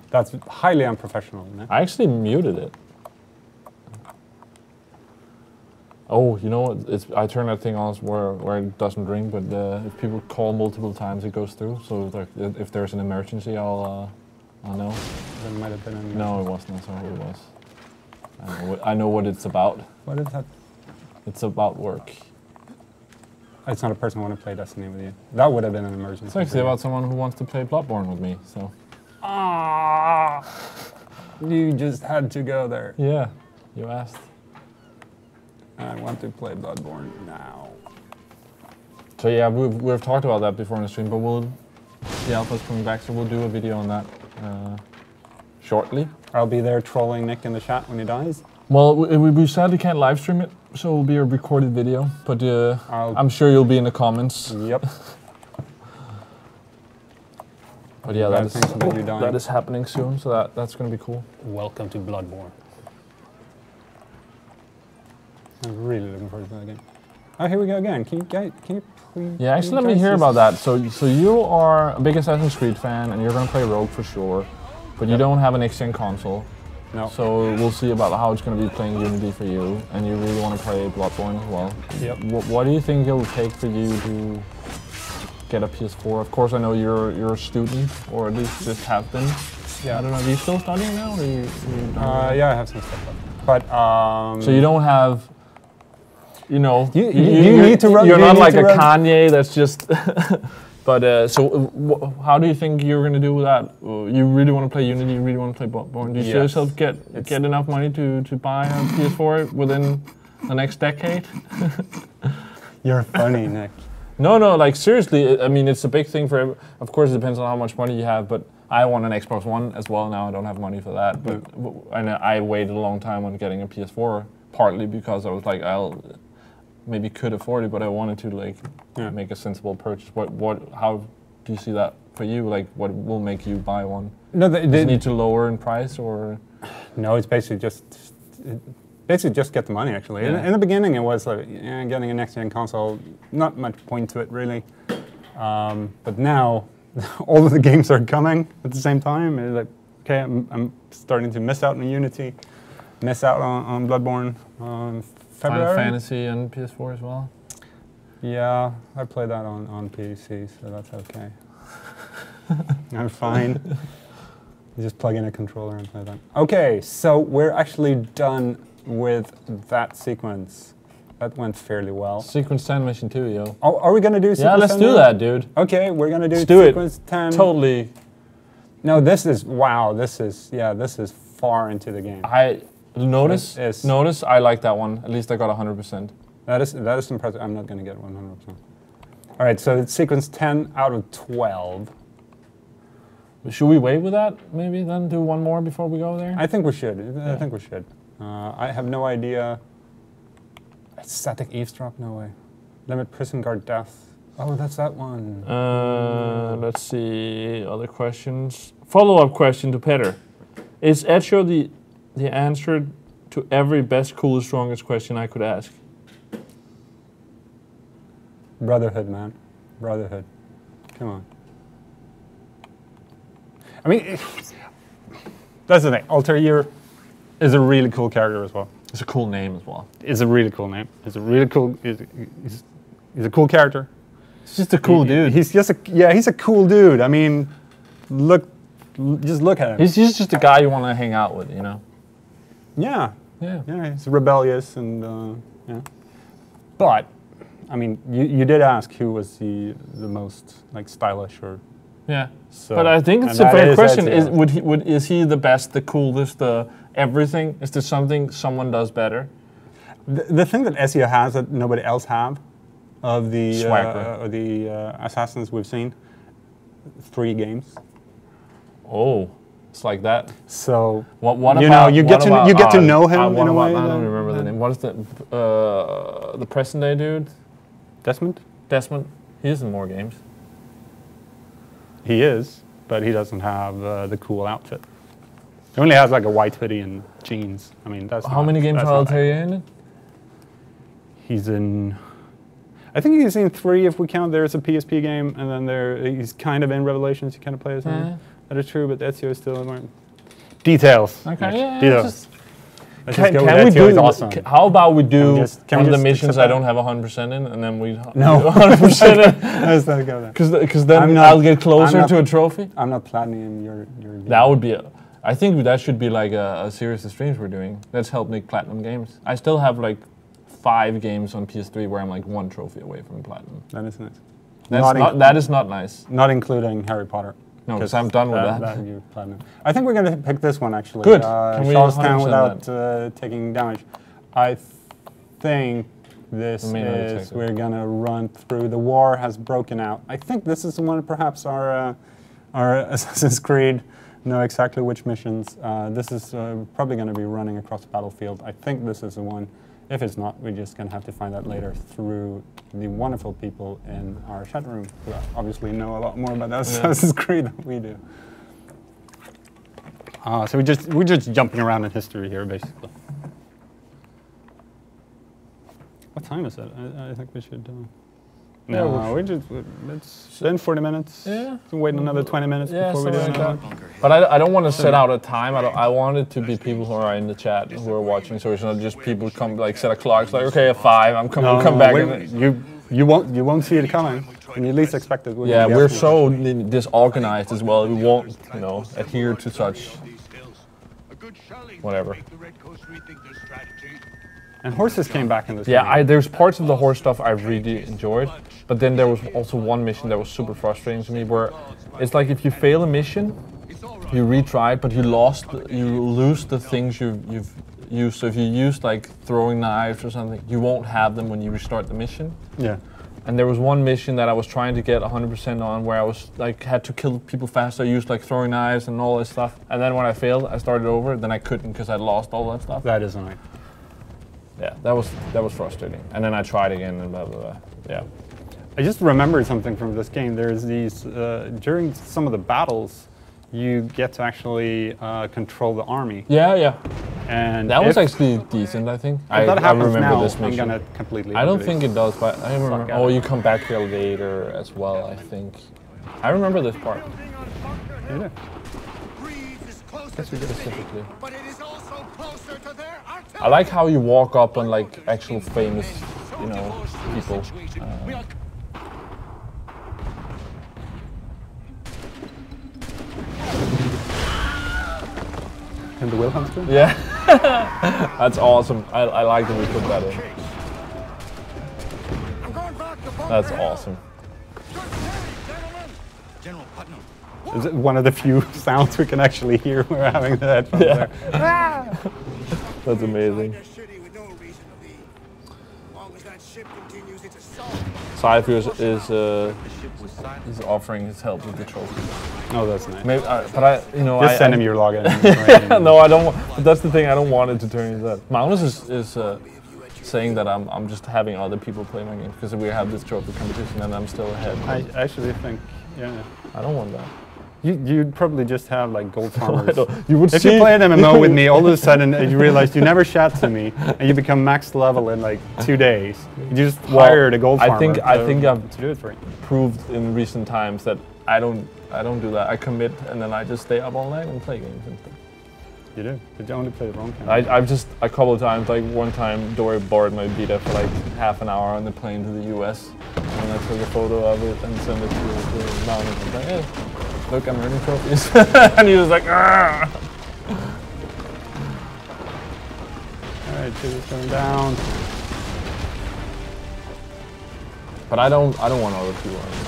That's highly unprofessional, isn't it? I actually muted it. Oh, you know what? I turn that thing on where it doesn't ring, but if people call multiple times, it goes through. So if there's an emergency, I'll know. There might have been an emergency. No, it wasn't. That's not what it was. I know what it's about. What is that? It's about work. It's not a person who want to play Destiny with you. That would have been an emergency. It's actually about someone who wants to play Bloodborne with me. So. Ah! You just had to go there. Yeah, you asked. I want to play Bloodborne now. So yeah, we've talked about that before in the stream, but the alpha's coming back, so we'll do a video on that shortly. I'll be there trolling Nick in the chat when he dies. Well, we sadly can't live stream it, so it'll be a recorded video, but I'm sure you'll be in the comments. Yep. But yeah, that is happening soon, so that's going to be cool. Welcome to Bloodborne. I'm really looking forward to that game. Oh, here we go again. Can you please? Yeah, actually, let me hear about that. So you are a big Assassin's Creed fan, and you're going to play Rogue for sure, but you don't have an next-gen console. No. So we'll see about how it's going to be playing Unity for you, and you really want to play Bloodborne as well. Yep. What do you think it'll take for you to get a PS4? Of course, I know you're a student, or at least just have been. Yeah. I don't know. Are you still studying now, or are you done? Yeah, I have some stuff left. But so you don't have. You know, you need to run. You're not like a Kanye that's just. But so, how do you think you're going to do with that? You really want to play Unity? You really want to play Bloodborne? Do you see yourself get enough money to buy a PS4 within the next decade? You're funny, Nick. No, like seriously. I mean, it's a big thing for. Of course, it depends on how much money you have. But I want an Xbox One as well now. I don't have money for that. But and I waited a long time on getting a PS4, partly because I was like, maybe could afford it, but I wanted to like make a sensible purchase. How do you see that for you? Like, what will make you buy one? No, does it need to lower in price, or? No, it's basically just get the money. Actually, in the beginning, it was like getting a next-gen console. Not much point to it really, but now all of the games are coming at the same time. It's like, okay, I'm starting to miss out on Unity, miss out on Bloodborne. February? Final Fantasy and PS4 as well? Yeah, I play that on PC, so that's okay. I'm fine. You just plug in a controller and play that. Okay, so we're actually done with that sequence. That went fairly well. Sequence 10, Mission 2, yo. Oh, are we going to do sequence 10? Yeah, let's do that, dude. Okay, we're going to do sequence 10. Totally. No, this is far into the game. Notice, I like that one. At least I got 100%. That is impressive. I'm not going to get 100%. All right, so it's sequence 10 out of 12. Should we wait with that, maybe, then do one more before we go there? I think we should. I think we should. I have no idea. Static eavesdrop? No way. Limit prison guard death. Oh, that's that one. Let's see, other questions. Follow-up question to Petter. Is Ezio the answer to every best, coolest, strongest question I could ask? Brotherhood, man. Brotherhood. Come on. I mean, that's the thing. Altair is a really cool character as well. It's a cool name as well. It's a really cool name. It's a really cool. He's a cool character. He's just a cool dude. He's a cool dude. I mean, just look at him. He's just a guy you want to hang out with, you know. Yeah. He's rebellious and yeah. But I mean, you did ask who was the most like stylish or. Yeah. So, but I think it's a fair question. Is he the best, the coolest, the everything? Is there something someone does better? The thing that Ezio has that nobody else have, of the assassins we've seen, 3 games. Oh, it's like that. So what you about, know, you get to know him in a way. I don't remember the name. What is the present day dude? Desmond. He is in more games. He is, but he doesn't have the cool outfit. He only has like a white hoodie and jeans. I mean, that's how many games are Altair in? He's in. I think he's in 3 if we count. There's a PSP game, and then he's kind of in Revelations. You kind of play as him. That is true, but Ezio is still in. Details. Okay, yeah. Details. Let's just go with Can we Ezio is do? awesome. How about we do can one we of the just missions accept I that? don't have 100% in, and then we No. 100% in? Let's not go there. Because then I'm not- I'll get closer I'm not- to a trophy. I'm not platinum your game. That would be. I think that should be like a series of streams we're doing. Let's help make platinum games. I still have like 5 games on PS3 where I'm like 1 trophy away from platinum. That is nice. That is not nice. Not including Harry Potter. No, because I'm done with that. You platinum. I think we're going to pick this one actually. Good. Can we Charlestown 100% without taking damage. I think this We may not is detect it. we're going to run through. The war has broken out. I think this is the one perhaps our Assassin's Creed know exactly which missions. This is probably going to be running across the battlefield. I think this is the one. If it's not, we're just going to have to find out later through the wonderful people in our chat room who obviously know a lot more about Assassin's Creed than we do. So we're just jumping around in history here, basically. What time is it? I think we should. No, it's been 40 minutes. Yeah. Wait another 20 minutes before we do something another like one. that. But I don't want to set out a time. I want it to be people who are in the chat who are watching, so it's not just people come like set a clock. It's like okay, at 5, I'm coming. No, We'll come back. you won't see it coming when you least expect it. Yeah, we're so disorganized as well. We won't, adhere to such whatever. And horses came back in this Yeah, game. there's parts of the horse stuff I really enjoyed, but then there was also one mission that was super frustrating to me, where it's like if you fail a mission, you retry it, but you lose the things you've used. So if you use like throwing knives or something, you won't have them when you restart the mission. Yeah. And there was one mission that I was trying to get 100% on, where I was like had to kill people faster. I used like throwing knives and all this stuff, and then when I failed, I started over. Then I couldn't because I lost all that stuff. That is annoying. Yeah, that was frustrating. And then I tried again and blah blah blah. Yeah. I just remembered something from this game. There's these during some of the battles, you get to actually control the army. Yeah. And That was actually decent, I think. if that happens remember now, this mission. I'm gonna completely. I don't overdo think it does, but I remember. out Oh, of you come back here later as well, I think. I remember this part Yeah. specifically. I like how you walk up on like actual famous, people. And the Wilhelmsburg? Yeah, that's awesome. I like that we put that in. That's awesome. Is it one of the few sounds we can actually hear when we're having the headphones there? That's amazing. Cypher is offering his help with the trophy. Oh, that's nice. Maybe, but Just send him your login. No, I don't. But that's the thing. I don't want it to turn into that. Magnus is saying that I'm just having other people play my game because we have this trophy competition and I'm still ahead. I actually think, yeah. I don't want that. You'd probably just have like gold farmers. You would If see. you play an MMO with me, all of a sudden you realize you never chat to me, and you become max level in like 2 days. You just hired a gold farmer. I think I've to do it for you. proved in recent times that I don't do that. I commit and then I just stay up all night and play games and stuff. You do, but you only play the wrong kind. I've just a couple of times, like one time Dory borrowed my Vita for like half an hour on the plane to the US, and I took a photo of it and sent it to Magnus. I was like, hey, look, I'm earning trophies. And he was like, ah. Alright, shit is going down. But I don't want other people earning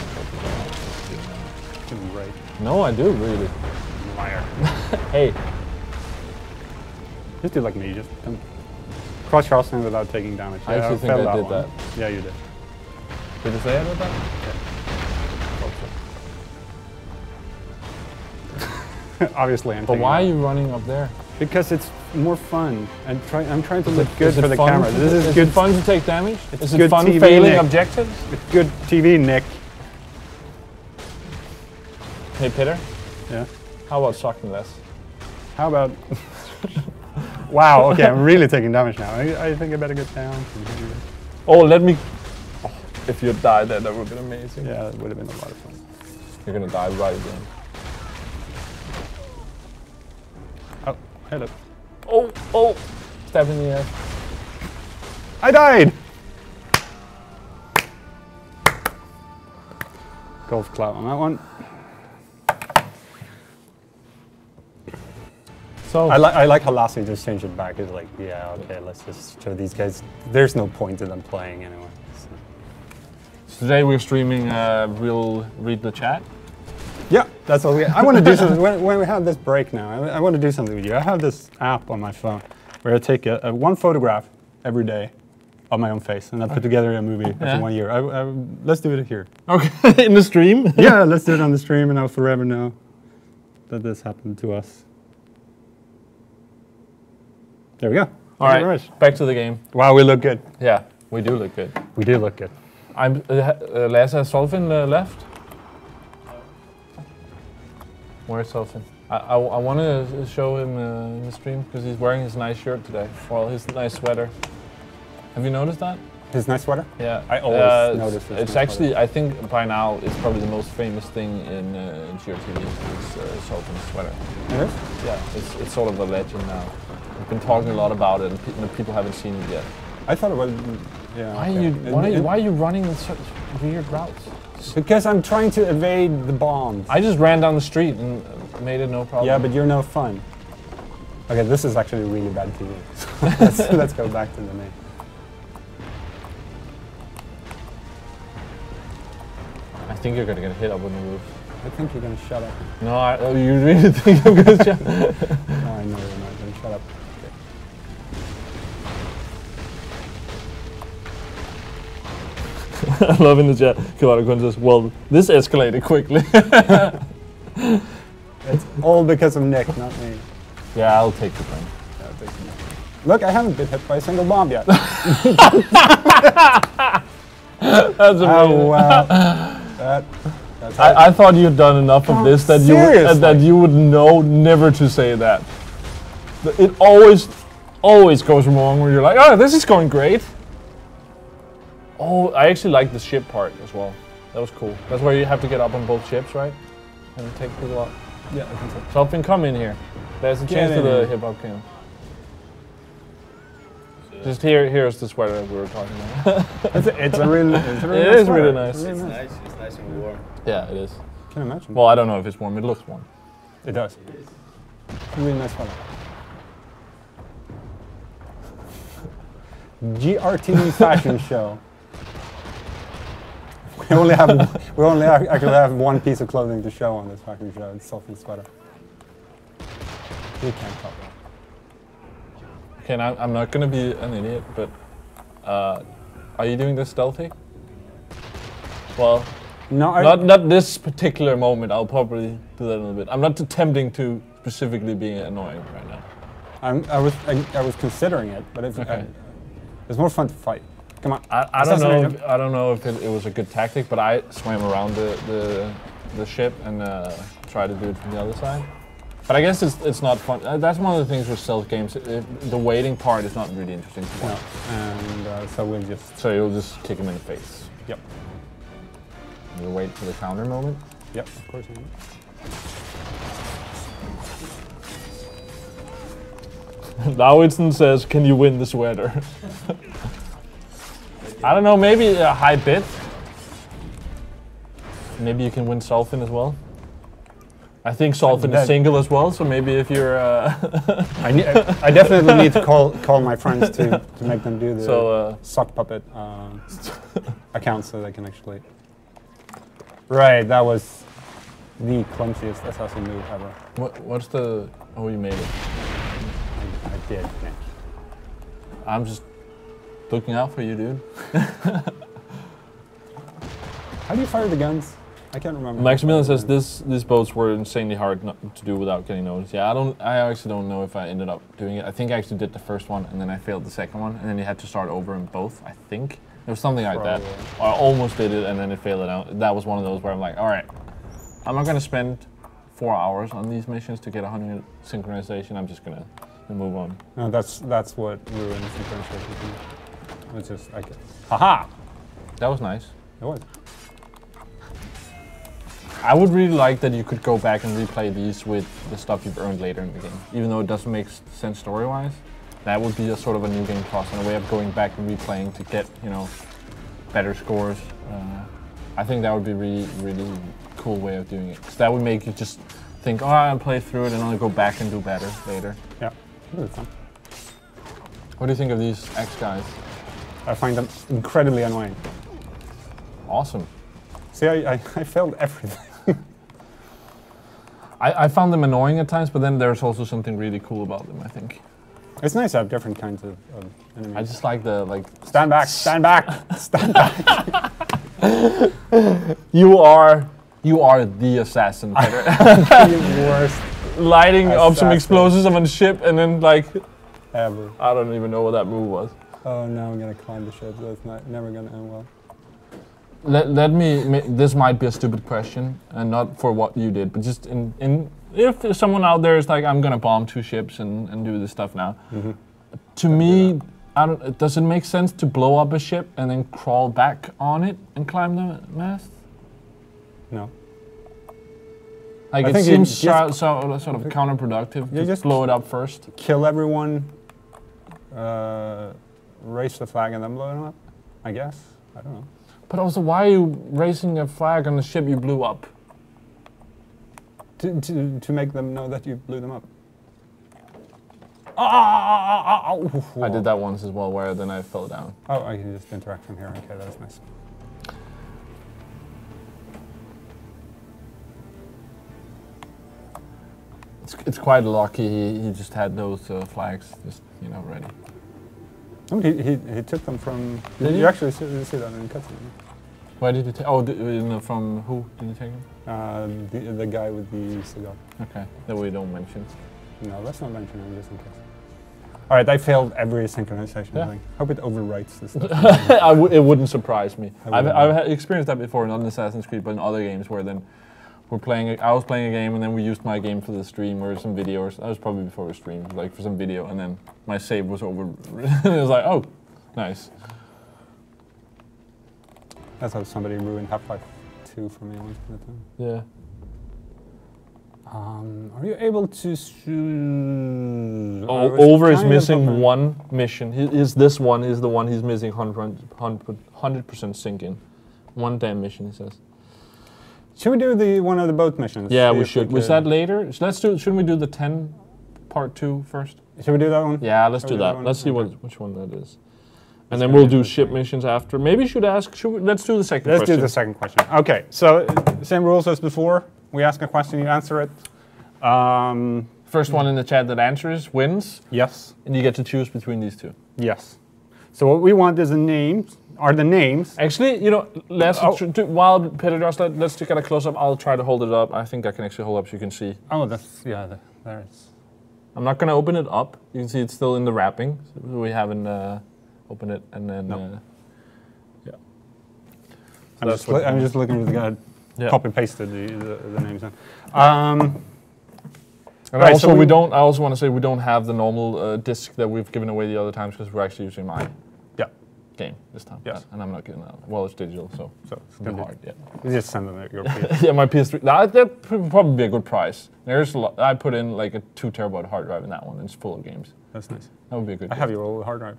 trophies. Right. No, I do really. Liar. Hey, Just do like me, just come cross Charleston without taking damage. I actually think failed I did one. that. Yeah, you did. did you say I did that? Obviously, I'm But taking why are that. you running up there? Because it's more fun. I'm trying to look Is good it for the fun? camera. This is Is good it fun to take damage? It's Is it good fun TV, failing Nick. objectives? good TV, Nick. Hey, Peter, Yeah. how about sucking less? How about? Wow. Okay, I'm really taking damage now. I think I better get down. Oh, let me... Oh, if you died there, that would have been amazing. Yeah, it would have been a lot of fun. You're gonna die right again. Oh, hello. Oh! Stab stab in the ass. I died! Golf clap on that one. So I like how Lassie just changed it back. He's like, yeah, okay, let's just show these guys. There's no point in them playing anyway. So. today we're streaming. We'll read the chat. Yeah, that's what I want to do something. When we have this break now, I want to do something with you. I have this app on my phone where I take one photograph every day of my own face, and I put together a movie after 1 year. Let's do it here. Okay, in the stream? Yeah, let's do it on the stream, and I'll forever know that this happened to us. There we go. All right, back to the game. Wow, we look good. Yeah, we do look good. We do look good. Lasse, has Solfin left? Where's Solfin? I want to show him in the stream because he's wearing his nice shirt today. Well, his nice sweater. Have you noticed that? His nice sweater? Yeah. I always notice this. It's actually, I think by now, it's probably the most famous thing in GRTV is Solfin's sweater. It is? Yeah, it's sort of a legend now. We've been talking a lot about it, and people haven't seen it yet. I thought it was. Yeah. Why are you running in such weird routes? Because I'm trying to evade the bombs. I just ran down the street and made it no problem. Yeah, but you're no fun. Okay, this is actually really bad TV. So let's go back to the main. I think you're gonna get hit up on the roof. I think you're gonna shut up. No, you really think I'm gonna shut up? No, I know you're not gonna shut up. I love in the chat. Kawada says, well, this escalated quickly. It's all because of Nick, not me. Yeah, I'll take the blame. Yeah, I'll take the blame. Look, I haven't been hit by a single bomb yet. That's amazing. Oh, wow. I thought you'd done enough of this that you would know never to say that. It always goes wrong when you're like, oh, this is going great. Oh, I actually like the ship part as well. That was cool. That's where you have to get up on both ships, right? And take people up. Yeah, I think so. Something come in here. There's a chance to the hip hop camp. Just here's the sweater that we were talking about. It's really nice. Really nice. It's nice. It's nice and warm. Yeah, it is. Can you imagine? Well, I don't know if it's warm. It looks warm. It does. It's a really nice sweater. GRTV fashion show. We only actually have one piece of clothing to show on this fashion show. It's Solfin's sweater. You can't top that. Okay, now I'm not gonna be an idiot, but are you doing this stealthy? Well, no, not this particular moment. I'll probably do that in a little bit. I'm not attempting to specifically be annoying right now. I was considering it, but it's more fun to fight. Come on. I don't know if it was a good tactic, but I swam around the ship and tried to do it from the other side. But I guess it's not fun. That's one of the things with stealth games. The waiting part is not really interesting to watch. No. And so we'll just... So you'll just kick him in the face. Yep. You'll wait for the counter moment. Yep, of course. Lauritsen says, can you win the sweater? I don't know, maybe a high bid. Maybe you can win Solfin as well. I think Solfin is single as well, so maybe if you're... I definitely need to call my friends to make them do the sock puppet account so they can actually... Right, that was the clumsiest assassin move ever. What's the... Oh, you made it. I did, Nick. I'm just looking out for you, dude. How do you fire the guns? I can't remember. Maximilian says these boats were insanely hard to do without getting noticed. Yeah, I actually don't know if I ended up doing it. I think I actually did the first one and then I failed the second one and then you had to start over in both, I think. There was something like that. Or I almost did it and then it failed out. That was one of those where I'm like, all right, I'm not gonna spend 4 hours on these missions to get 100 synchronization. I'm just gonna move on. No, that's what ruins synchronization. It's just like, haha! That was nice. It was. I would really like that you could go back and replay these with the stuff you've earned later in the game, even though it doesn't make sense story-wise. that would be a sort of a new game plus and a way of going back and replaying to get, you know, better scores. I think that would be really cool way of doing it. 'Cause that would make you just think, oh, I'll play through it and I'll go back and do better later. Yeah, really fun. What do you think of these X guys? I find them incredibly annoying. Awesome. See, I failed everything. I found them annoying at times, but then there's also something really cool about them, I think. It's nice to have different kinds of enemies. I just like the, like... Stand back, stand back, stand back. You are the assassin, Peter. The worst Lighting up some assassin explosives on a ship and then, like... ever. I don't even know what that move was. Oh, now I'm gonna climb the ship. That's never gonna end well. Let me, this might be a stupid question, and not for what you did, but just if someone out there is like, I'm gonna bomb 2 ships and do this stuff now. Mm-hmm. To me, does it make sense to blow up a ship and then crawl back on it and climb the mast? No. Like, I it think seems you sort of counterproductive to just blow it up first. Kill everyone, raise the flag and then blow them up, I guess. I don't know. But also, why are you raising a flag on the ship you blew up? To make them know that you blew them up. I did that once as well, where then I fell down. Oh, I can just interact from here. Okay, that's nice. It's quite lucky he just had those flags just, you know, ready. Oh, he took them from... Did you he? actually see that in the cutscene? Where did you take? Oh, from who did you take him? The guy with the cigar. Okay, that we don't mention. No, let's not mention him just in case. All right, I failed every synchronization thing. Hope it overwrites this stuff. It wouldn't surprise me. I I've experienced that before, not in Assassin's Creed, but in other games where then I was playing a game and then we used my game for the stream or some video, or that was probably before the stream, like for some video, and then my save was over. It was like, oh, nice. That's how somebody ruined Half-Life 2 for me once upon a time. Yeah. Are you able to... Over is missing one mission. This one is the one he's missing 100% sync in. One damn mission, he says. Should we do one of the boat missions? Yeah, we should. Was that later? Shouldn't we do the 10 part 2 first? Should we do that one? Yeah, let's do that. Let's see which one that is. And then we'll do ship missions after. Maybe let's do the second question. Let's do the second question. Okay, so same rules as before. We ask a question, you answer it. First one in the chat that answers wins. Yes. And you get to choose between these two. Yes. So what we want is the names. Actually, you know, while Peter does that, let's get a close-up. I'll try to hold it up. I think I can actually hold up so you can see. Oh, there it is. I'm not going to open it up. You can see it's still in the wrapping. So we haven't opened it, and then, yeah. So I'm just looking at the guy. Yeah. Copy-pasted the names in. And right, also, I also want to say we don't have the normal disc that we've given away the other times because we're actually using my game this time. Yes. And I'm not giving that. Well, it's digital, so it's a bit hard. Yeah. You just send them your PS. Yeah, my PS3. That would probably be a good price. There's a lot. I put in like a 2 terabyte hard drive in that one, and it's full of games. That's nice. That would be a good. I have your old hard drive.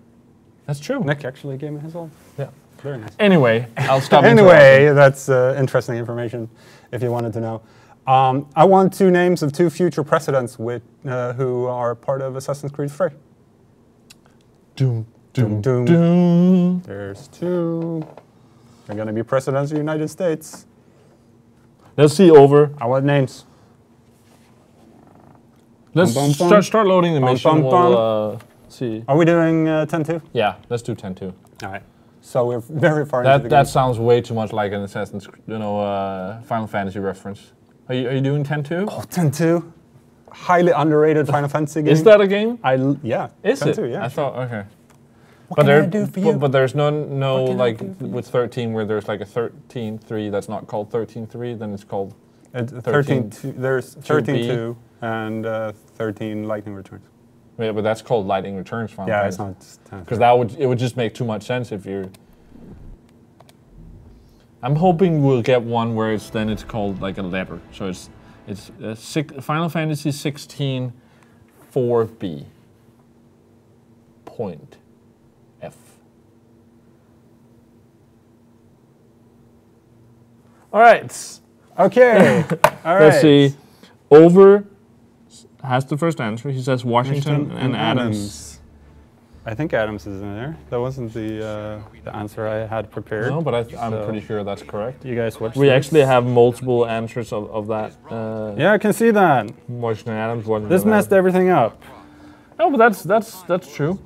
That's true. Nick actually gave me his old. Yeah. Very nice. Anyway, I'll stop. Anyway, that's interesting information if you wanted to know. I want 2 names of 2 future presidents who are part of Assassin's Creed 3. Doom, doom, doom, doom. There's 2. They're going to be presidents of the United States. Let's see over. I want names. Let's start loading the mission. We'll see. Are we doing 10-2? Yeah, let's do 10-2. All right. So we're very far into the game. That sounds way too much like an Assassin's Creed, Final Fantasy reference. Are you doing 10-2? Oh, 10-2. Highly underrated Final Fantasy game. Is that a game? Yeah. Is 10-2, it? yeah. I thought, okay. What can I do for you? But there's no like with 13 where there's like a 13-3 that's not called 13-3, then it's called 13-2. There's 13-2 and 13 Lightning Returns. Yeah, but that's called Lightning Returns. Yeah, it's not. Because it would just make too much sense if you're. I'm hoping we'll get one where it's called like a letter. So it's Final Fantasy 16 4B. point F. All right. Okay. All right. Let's see. Over has the first answer. He says Washington and Adams. I think Adams is in there. That wasn't the answer I had prepared. No, but I'm pretty sure that's correct. You guys watched We this? actually have multiple answers of that. Yeah, I can see that. Washington and Adams. Washington This and messed Adams. everything up. No, but that's true.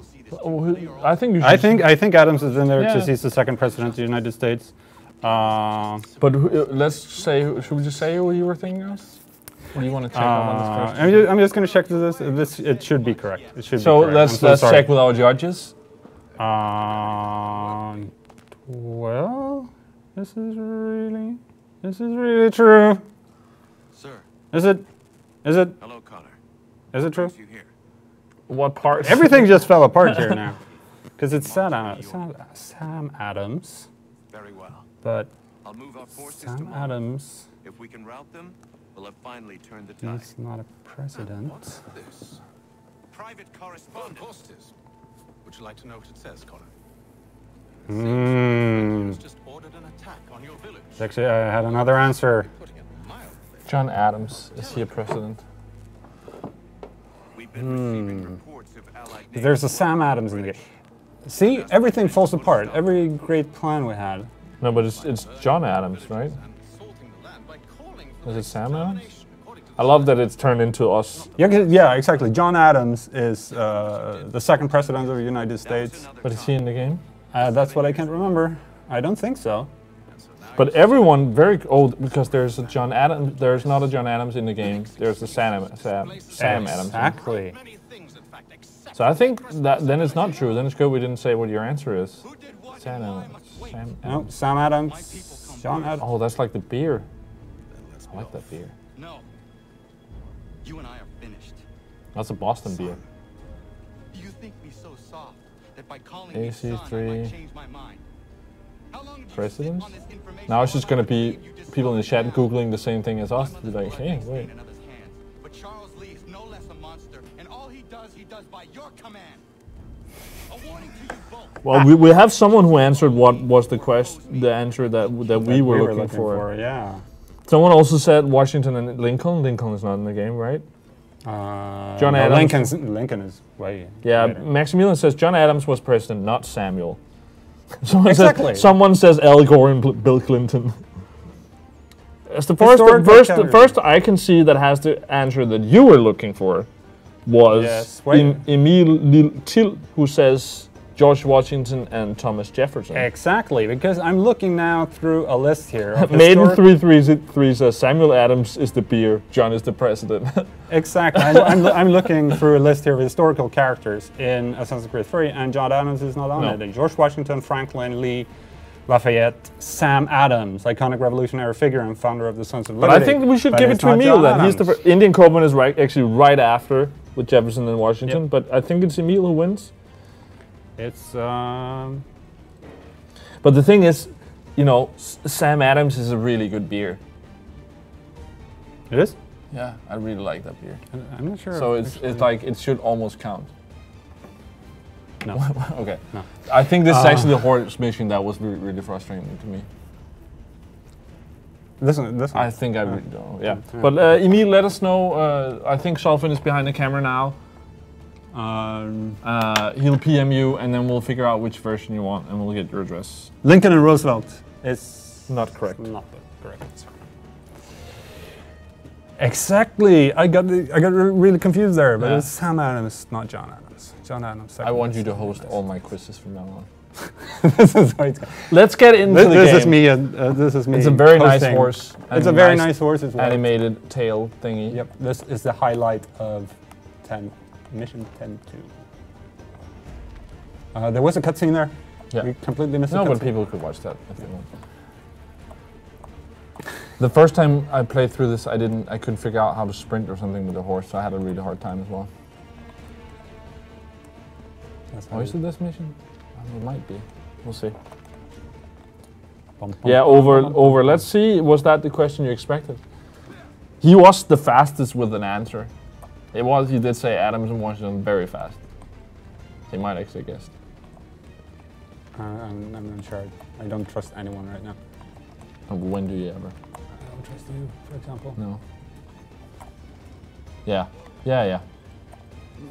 I think you should. I think Adams is in there Yeah. because he's the second president of the United States. But let's say, should we just say who you were thinking of? Or do you want to check on this first? I'm just going to check this. It should be correct. It should So be correct. let's check with our judges. Well, this is really true. Sir. Is it? Hello, Connor. Is it true? You here? What part? Everything just fell apart here now. Because it's Sam Adams, Very well. but I'll move our forces Sam tomorrow. Adams If we can rout them, we'll have finally turned the tide. is not a president. What's this? Private Of correspondence. course it is. Would you like to know what it says, Connor? Hmm. It's just ordered an attack on your village. Actually, I had another answer. Putting it mildly. John Adams. Is he a president? We've been receiving reports of allied nations. There's a Sam Adams in the game. See, everything falls apart. Every great plan we had. No, but it's John Adams, right? Assaulting the land by calling for Is it Sam Adams? extermination, according to I love that it's turned into us. Yeah, exactly. John Adams is the second president of the United States. But is he in the game? That's what I can't remember. I don't think so. But everyone because there's a John Adams. There's not a John Adams in the game. There's a Sam Adams. Exactly. many things, in fact, except So I think that then it's not true. Then it's good we didn't say what your answer is. Sam Adams. Sam No, Adams. Sam Adams. John Adams. Oh, that's like the beer. I like that beer. No. You and I are finished. That's a Boston beer. Do you think me so soft that by calling me son, I AC3 might change my mind? How long did you presidents. sit on this information Now it's just while going to I be believed you just people in the chat wrote it down? googling the same thing as us. To be One like, must hey, put wait. in another's hands. But Charles Lee is no less a monster, and all he does by your command. A warning to you both. Well, we have someone who answered what was the answer that we were looking for. Yeah. Someone also said Washington and Lincoln. Lincoln is not in the game, right? John no, Adams. Lincoln is way. Yeah, later. Maximilian says John Adams was president, not Samuel. Exactly. Someone says Al Gore and Bill Clinton. As the first I can see that has the answer that you were looking for was Yes, wait. Emile Till, who says George Washington and Thomas Jefferson. Exactly, because I'm looking now through a list here. Of Maiden historic- 333 says Samuel Adams is the beer, John is the president. Exactly. I'm looking through a list here of historical characters in Assassin's Creed 3, and John Adams is not on No. it. George Washington, Franklin, Lee, Lafayette, Sam Adams, iconic revolutionary figure and founder of the Sons of But Liberty. I think we should But give it it's to not Emile John then. He's the Adams. Indian Coleman is actually right after with Jefferson and Washington, Yep. but I think it's Emile who wins. It's But the thing is, you know, Sam Adams is a really good beer. it is. Yeah, I really like that beer. I'm not sure. So it's like it should almost count. No. Okay. No. I think this is actually the horse mission that was really frustrating to me. This one. I think I really don't know. Yeah. But Emile, let us know. I think Solfin is behind the camera now. He'll PM you, and then we'll figure out which version you want, and we'll get your address. Lincoln and Roosevelt is Not correct. not the correct answer. Exactly. I got really confused there, but Yeah. it's Sam Adams, not John Adams. John Adams. I want you to host all my quizzes from now on. This is how it's Let's get into the this game. is me. This is me. It's a very nice hosting. horse. It's a and very nice horse as well. animated tail thingy. Yep. This is the highlight of mission 10-2. There was a cutscene there. Yeah. We completely missed No, the but cutscene. people could watch that if they want. The first time I played through this, I couldn't figure out how to sprint or something with the horse, so I had a really hard time as well. That's Oh, is it this mission? It might be. We'll see. Bum, bum, Yeah, bum, bum, bum, over. bum. Let's see. Was that the question you expected? He was the fastest with an answer. It was. He did say Adams and Washington very fast. He might actually guessed. I'm not sure. I don't trust anyone right now. When do you ever? I don't trust you, for example. No. Yeah. Yeah.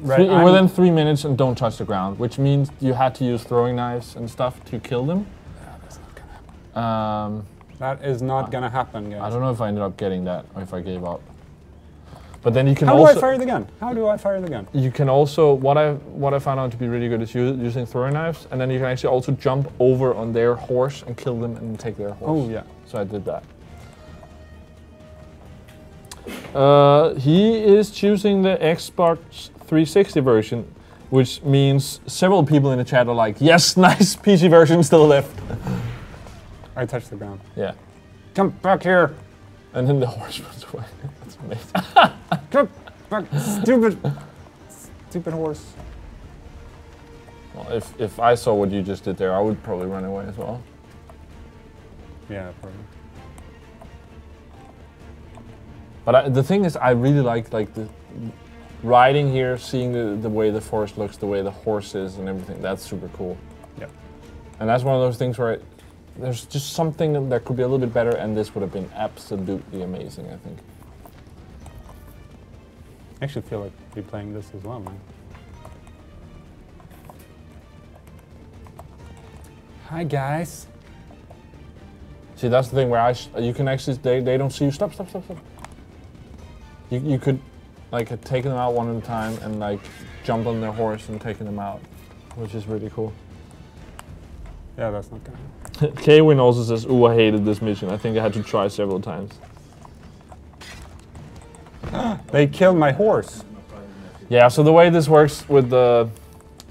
Right, Within 3 minutes and don't touch the ground, which means you had to use throwing knives and stuff to kill them. Yeah, that's not gonna happen. That is not gonna happen, guys. I don't know if I ended up getting that or if I gave up. But then you can How also... do I fire the gun? How do I fire the gun? You can also... What I found out to be really good is using throwing knives, and then you can actually also jump over on their horse and kill them and take their horse. Oh, yeah. So I did that. He is choosing the Xbox 360 version, which means several people in the chat are like, yes, nice PC version still left. I touched the ground. Yeah. Come back here. And then the horse runs away. That's amazing. Come back, stupid horse. Well, if I saw what you just did there, I would probably run away as well. Yeah, probably. But the thing is, I really like the riding here, seeing the way the forest looks, the way the horse is and everything. That's super cool. Yeah. And that's one of those things where there's just something that could be a little bit better, and this would have been absolutely amazing, I think. I actually feel like we're playing this as well, man. Hi, guys. See, that's the thing where you can actually, they don't see you. Stop. You could like take them out one at a time and like jump on their horse and taking them out, which is really cool. Yeah, that's not gonna happen. Kwin also says, ooh, I hated this mission. I think I had to try several times. They killed my horse. Yeah, so the way this works with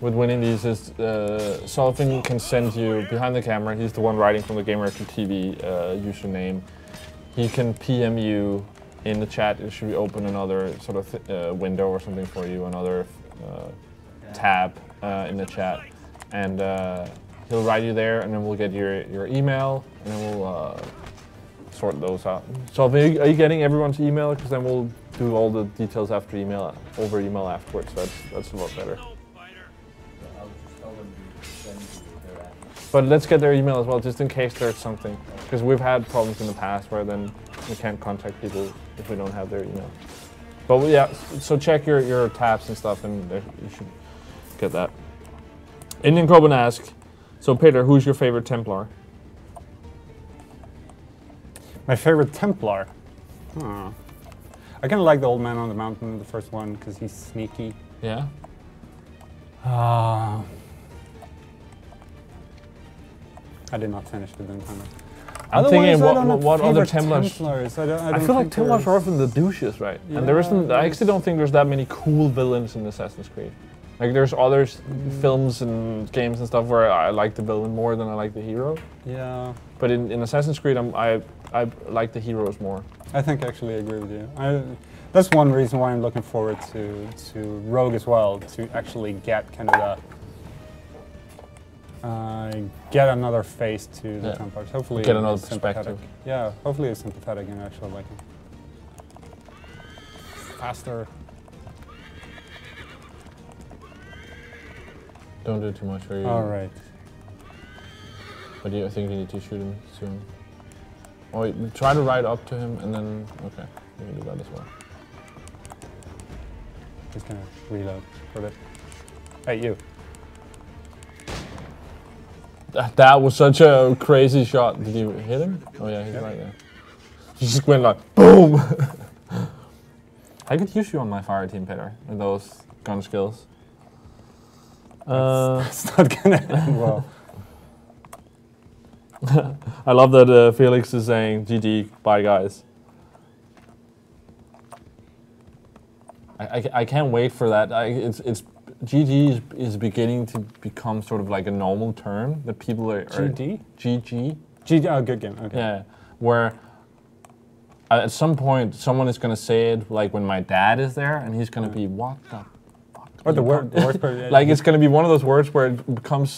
winning these is Solvin can send you behind the camera. He's the one writing from the Gamereactor TV username. He can PM you in the chat. It should open another sort of window or something for you, another tab in the chat, and he'll write you there, and then we'll get your email, and then we'll sort those out. So are you getting everyone's email? Because then we'll do all the details over email afterwards. That's a lot better. But let's get their email as well, just in case there's something. Because we've had problems in the past where then we can't contact people if we don't have their email. But yeah, so check your tabs and stuff, and you should get that. Indian Coben asks, so Peter, who's your favorite Templar? My favorite Templar? Huh. I kind of like the Old Man on the Mountain, the first one, because he's sneaky. Yeah? I did not finish it in time. I'm thinking what other Templars. I feel like Templars are often the douches, right? Yeah, and there isn't. I actually don't think there's that many cool villains in Assassin's Creed. Like there's other films and games and stuff where I like the villain more than I like the hero. Yeah. But in Assassin's Creed, I like the heroes more. I think I actually agree with you. That's one reason why I'm looking forward to Rogue as well, to actually get kind of the get another face to the Templars. Hopefully get another perspective. Yeah, hopefully it's sympathetic and actually like faster. Don't do too much, or you. All right. But I think you need to shoot him soon. Oh, wait, try to ride up to him and then okay, you can do that as well. Just gonna reload for a bit. Hey, you. That was such a crazy shot. Did you hit him? Oh yeah, he's right there. He just went like, boom! I could use you on my fire team, Peter, with those gun skills. That's not gonna end well. I love that Felix is saying, GG, bye guys. I can't wait for that. It's GG is beginning to become sort of like a normal term that people are... GG? GG. GG, oh, good game, okay. Yeah, where at some point someone is going to say it like when my dad is there and he's going to be, what the fuck? Or the worst part. Like it's going to be one of those words where it becomes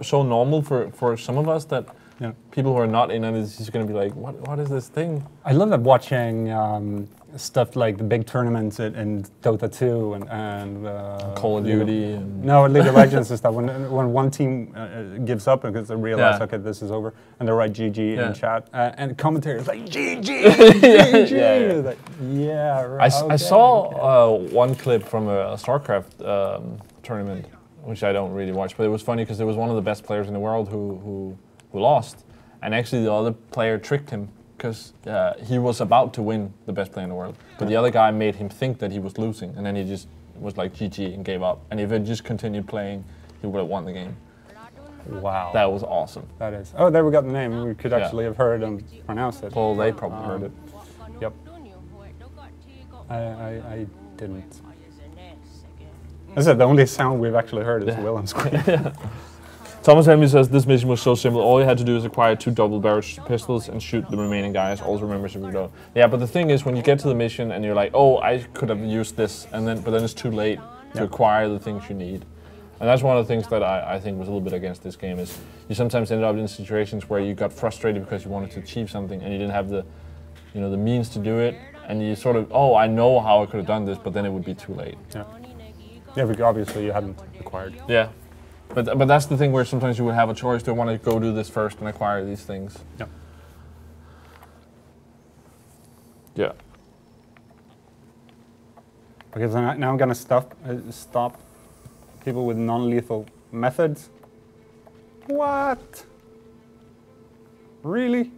so normal for some of us that Yeah. People who are not in it is just going to be like, what is this thing? I love that watching stuff like the big tournaments in Dota 2 and Call of Duty. And no, League of Legends and stuff. When one team gives up because they realize, Yeah. okay, this is over, and they write GG Yeah. in chat, and commentators like GG, GG. Yeah. Like, yeah, right. I saw one clip from a StarCraft tournament, which I don't really watch, but it was funny because it was one of the best players in the world who lost, and actually the other player tricked him because he was about to win, the best player in the world, but the other guy made him think that he was losing, and then he just was like GG and gave up, and if he had just continued playing, he would have won the game. Wow. That was awesome. That is. Oh, there we got the name. We could actually have heard and pronounced it. Well, they probably heard it. Yep. I didn't. That's it. The only sound we've actually heard is Willem scream. Thomas Henry says this mission was so simple. All you had to do is acquire 2 double-barrel pistols and shoot the remaining guys. Also remembers if you don't. Yeah, but the thing is, when you get to the mission and you're like, oh, I could have used this, but then it's too late to acquire the things you need. And that's one of the things that I think was a little bit against this game is you sometimes ended up in situations where you got frustrated because you wanted to achieve something and you didn't have the, the means to do it, and you sort of, oh, I know how I could have done this, but then it would be too late. Yeah. Yeah, because obviously you hadn't acquired. Yeah. But that's the thing where sometimes you would have a choice. Do I want to go do this first and acquire these things? Yeah. Yeah. Okay, so now I'm gonna stop people with non-lethal methods. What? Really?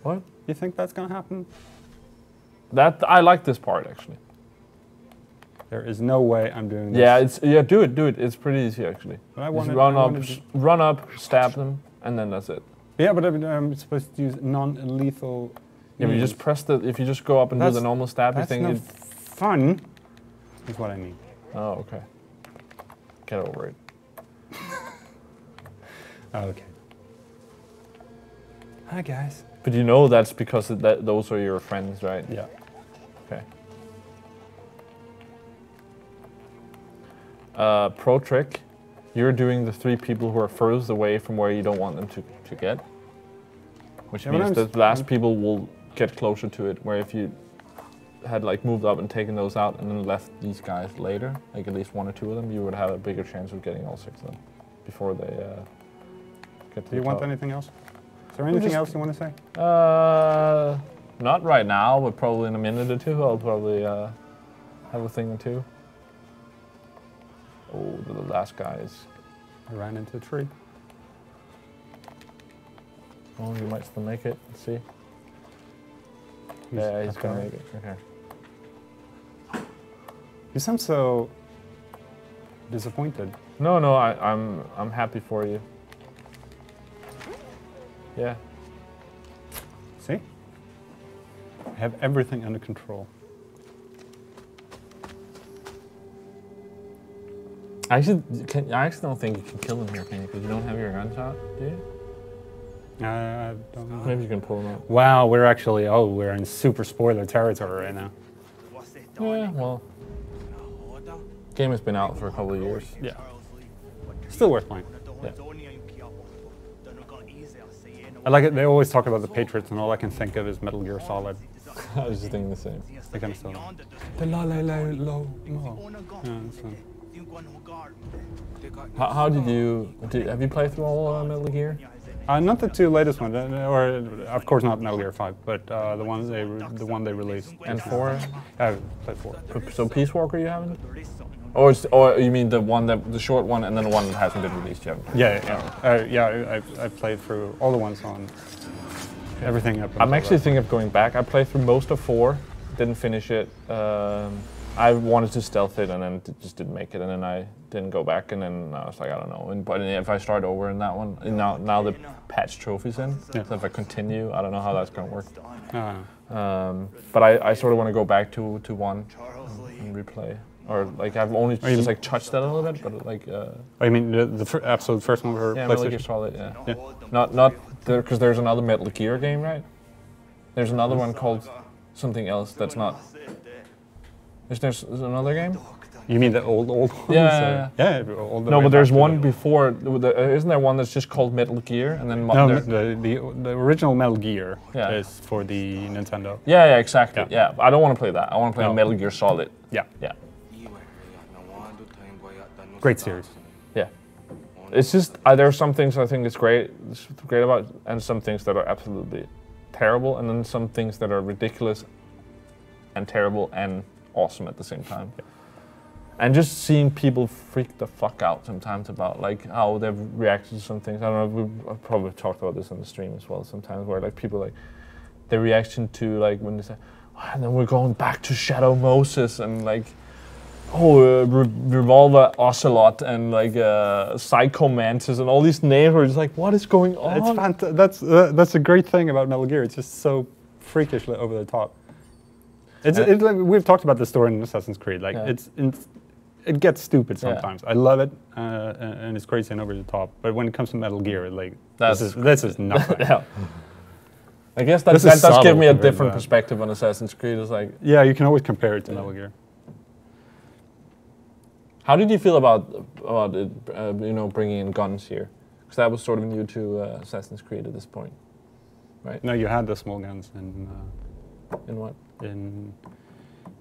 What? You think that's gonna happen? I like this part actually. There is no way I'm doing this. Yeah, do it. It's pretty easy actually. But I Just wanted, run up, stab them, and then that's it. Yeah, but I'm supposed to use non-lethal. Yeah, but you just press if you just go up and do the normal stab That's thing. not fun. Is what I need. Oh, okay. Get over it. Okay. Hi guys. But that's because those are your friends, right? Yeah. Okay. Pro trick, you're doing the 3 people who are furthest away from where you don't want them to get. Which means that the last people will get closer to it, where if you had like moved up and taken those out and then left these guys later, like at least 1 or 2 of them, you would have a bigger chance of getting all 6 of them before they get to Do you want anything else? Is there anything else you want to say? Not right now, but probably in a minute or 2, I'll probably have a thing or 2. Oh, the last guy is... I ran into a tree. Oh, you might still make it. Let's see. Yeah, he's gonna make it. Okay. You sound so disappointed. No, I'm happy for you. Yeah. See? I have everything under control. I actually don't think you can kill him here, can you? Because you don't have your gunshot, do you? I don't know. Maybe you can pull him out. Wow, we're in super spoiler territory right now. Yeah, well, game has been out for a couple of years. Yeah. Still worth playing. Yeah. I like it. They always talk about the Patriots, and all I can think of is Metal Gear Solid. I was just thinking the same. They kind of still. The low. Yeah, that's fun. How did you? Have you played through all Metal Gear? Not the 2 latest ones, or of course not Metal Gear 5, but the one they released. And 4? I've played 4. So Peace Walker you haven't? Or you mean the short one, and then the one that hasn't been released yet? Yeah. I played through all the ones on everything up. I'm actually thinking of going back. I played through most of 4, didn't finish it. I wanted to stealth it and then just didn't make it, and then I didn't go back, and then I was like, I don't know. But if I start over in that one, and now the patch trophy's in, so if I continue, I don't know how that's going to work. But I sort of want to go back to 1 and replay. Or like I've only just like touched that a little bit, but like. Oh, you mean the absolute first one for PlayStation? Metal Gear Solid, yeah. Not because there's another Metal Gear game, right? There's another one called something else that's not. Is there another game? You mean the old ones? Yeah. All the No, way but there's back to one the- before. Isn't there one that's just called Metal Gear? And then No, there- the original Metal Gear Yeah. is for the Nintendo. yeah, exactly. Yeah. Yeah, I don't want to play that. I want to play No. Metal Gear Solid. Yeah, Yeah, great series. yeah. It's just there are some things I think it's great about, and some things that are absolutely terrible, and then some things that are ridiculous and terrible and awesome at the same time. Yeah. And just seeing people freak the fuck out sometimes about like how they've reacted to some things. I don't know. I've probably talked about this on the stream as well. Sometimes where like people like their reaction to like when they say, oh, and then we're going back to Shadow Moses and like Revolver Ocelot and like Psycho Mantis and all these names were just like, what is going on? That's a great thing about Metal Gear. It's just so freakishly over the top. It's like, we've talked about this story in Assassin's Creed. Like it gets stupid sometimes. I love it, and it's crazy and over the top. But when it comes to Metal Gear, like this is nothing. Yeah. I guess that This is does give me a subtle different compared to that. perspective on Assassin's Creed. It's like, Yeah, you can always compare it to Metal Gear. how did you feel about it, you know, bringing in guns here? Because that was sort of new to Assassin's Creed at this point, right? No, you had the small guns in In what?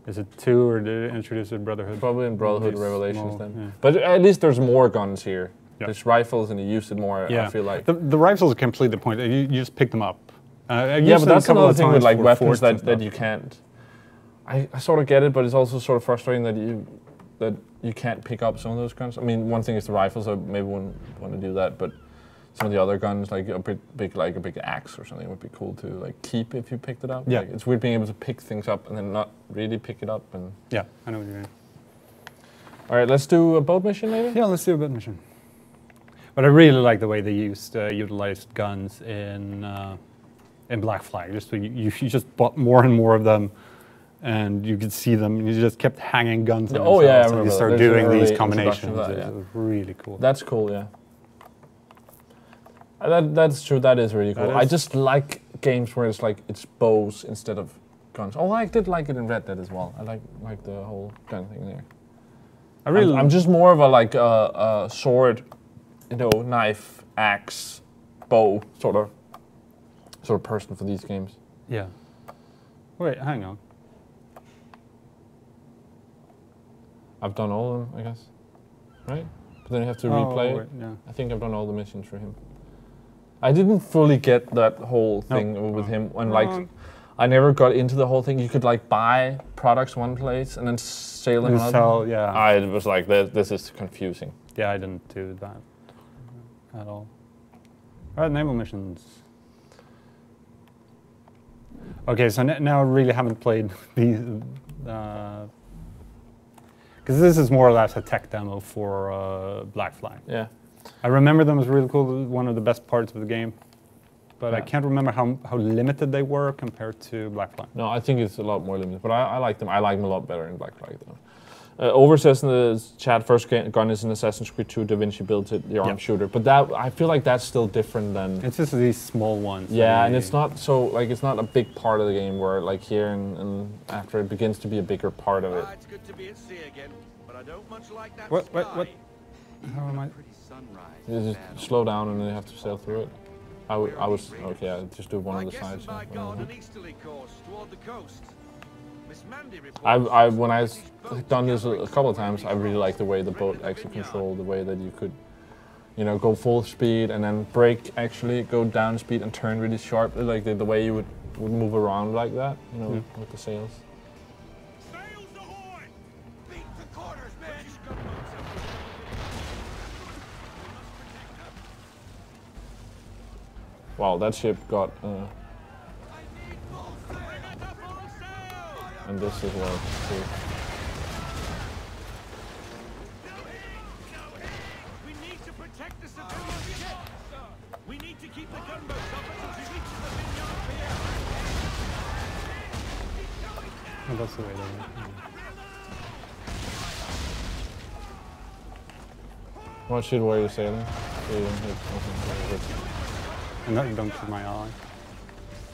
Is it 2 or did it introduce a Brotherhood? Probably in Brotherhood These Revelations small- then. yeah. But at least there's more guns here. Yeah. There's rifles and you use it more, I feel like. The rifles complete the point. You just pick them up. Yeah, but that's another thing with like weapons that you can't. I sort of get it, but it's also sort of frustrating that you can't pick up some of those guns. I mean, one thing is the rifles. I maybe wouldn't want to do that, but some of the other guns, like a big axe or something, would be cool to like keep if you picked it up. Yeah. Like, it's weird being able to pick things up and then not really pick it up. And Yeah, I know what you mean. all right, let's do a boat mission maybe. Yeah, let's do a bit mission. But I really like the way they utilized guns in Black Flag. Just so you just bought more and more of them, and you could see them. And you just kept hanging guns. On Oh, yeah, I themselves, and remember you that. start There's an doing early these introduction combinations. of that, It yeah. was really cool. That's cool, yeah. That's true. That is really cool. That I is- just like games where it's like it's bows instead of guns. Oh, I did like it in Red Dead as well. I like the whole gun thing there. I'm just more of a like a sword, you know, knife, axe, bow sort of person for these games. Yeah. Wait, hang on. I've done all of them, I guess. Right? But then you have to replay it. Wait, yeah. I think I've done all the missions for him. I didn't fully get that whole thing with him when like I never got into the whole thing. You could like buy products one place and then sell them You another. sell, yeah. I was like, this is confusing. Yeah, I didn't do that at all. All right, naval missions. Okay, so now I really haven't played these, because this is more or less a tech demo for Black Flag. Yeah. I remember them as really cool, one of the best parts of the game, but I Yeah. can't remember how limited they were compared to Black Flag. No, I think it's a lot more limited, but I like them. I like them a lot better in Black Flag though. Over says in the chat, first gun is in Assassin's Creed 2. Da Vinci built it, the arm shooter. But that I feel like that's still different than. It's just these small ones. Yeah, and it's not so like it's not a big part of the game where like here and after it begins to be a bigger part of it. It's good to be at sea again, but I don't much like that What? sky. How am I? Pretty sunrise. You just slow down and then you have to sail through it. I was okay. I just do one I of the guess sides. we might go on an easterly course toward the coast. Miss Mandy reports When I've done this a couple of times, I really like the way the boat actually controlled, the way that you could, you know, go full speed and then brake, actually go down speed and turn really sharply, like the way you would move around like that, you know, with the sails. Sails ahoy! Beat the quarters, men! Wow, that ship got, and this as well, too. We need to protect the civilian ship! We need to keep the gunboats up until she reaches the vineyard pier! Oh, that's the way they were. Watch it while you're sailing. So you don't hit something. And don't shoot my eye.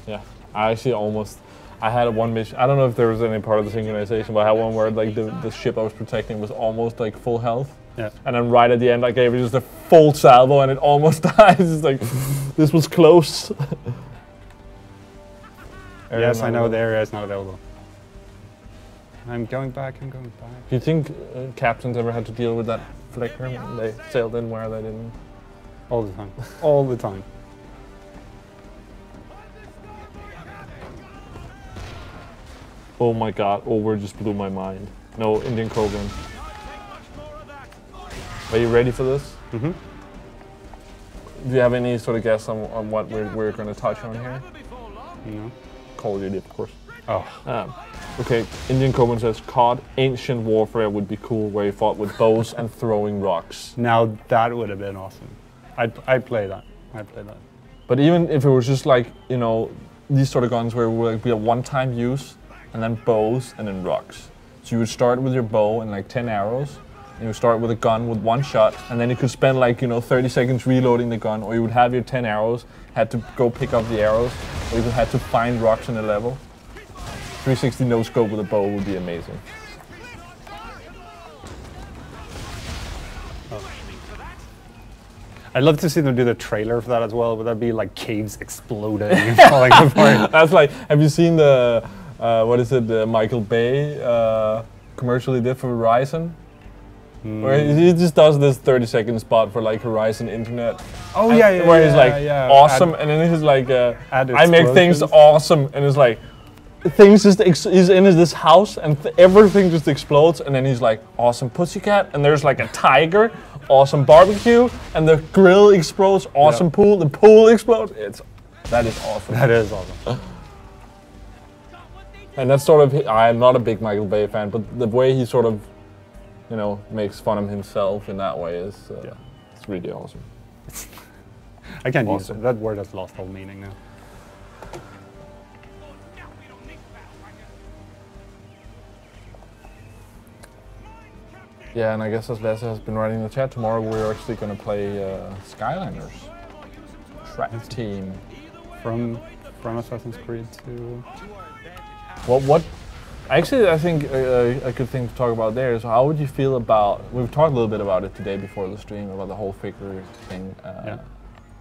Yeah, I actually almost. I had one mission. I don't know if there was any part of the synchronization, but I had one where like the ship I was protecting was almost like full health. Yeah. And then right at the end, I gave it just a full salvo, and it almost dies. It's like this was close. Yes, I know the area is not available. I'm going back. I'm going back. Do you think captains ever had to deal with that flicker when they sailed in where they didn't? All the time. All the time. Oh my god, Over just blew my mind. No, Indian Cobra. Are you ready for this? Mm-hmm. Do you have any sort of guess on what we're going to touch on here? No. Call of Duty, of course. Oh. Okay, Indian Cobra says, COD Ancient Warfare would be cool, where you fought with bows and throwing rocks. Now that would have been awesome. I'd play that. I'd play that. But even if it was just like, you know, these sort of guns where it would like be a one-time use, and then bows, and then rocks. So you would start with your bow and like 10 arrows, and you would start with a gun with one shot, and then you could spend like, you know, 30 seconds reloading the gun, or you would have your 10 arrows, had to go pick up the arrows, or you would have to find rocks in the level. 360 no scope with a bow would be amazing. I'd love to see them do the trailer for that as well. Would that be like caves exploding and falling apart? That's like, have you seen the, what is it, the Michael Bay commercial he did for Verizon? Where he just does this 30-second spot for like Horizon Internet. Oh yeah, yeah. Where he's like, yeah. awesome, and then he's like, I make things explosions. awesome, and it's like, things just, he's in this house, and everything just explodes, and then he's like, awesome pussycat, and there's like a tiger, awesome barbecue, and the grill explodes, awesome pool, the pool explodes. That is awesome. That is awesome. And that's sort of, I'm not a big Michael Bay fan, but the way he sort of, you know, makes fun of himself in that way is, it's really awesome. I can't use Awesome. it. That word has lost all meaning now. Yeah, and I guess as Lasse has been writing in the chat, tomorrow we're actually going to play Skylanders. Track team. From Assassin's Creed to... What? Actually, I think a good thing to talk about there is how would you feel about, we've talked a little bit about it today before the stream, about the whole figure thing.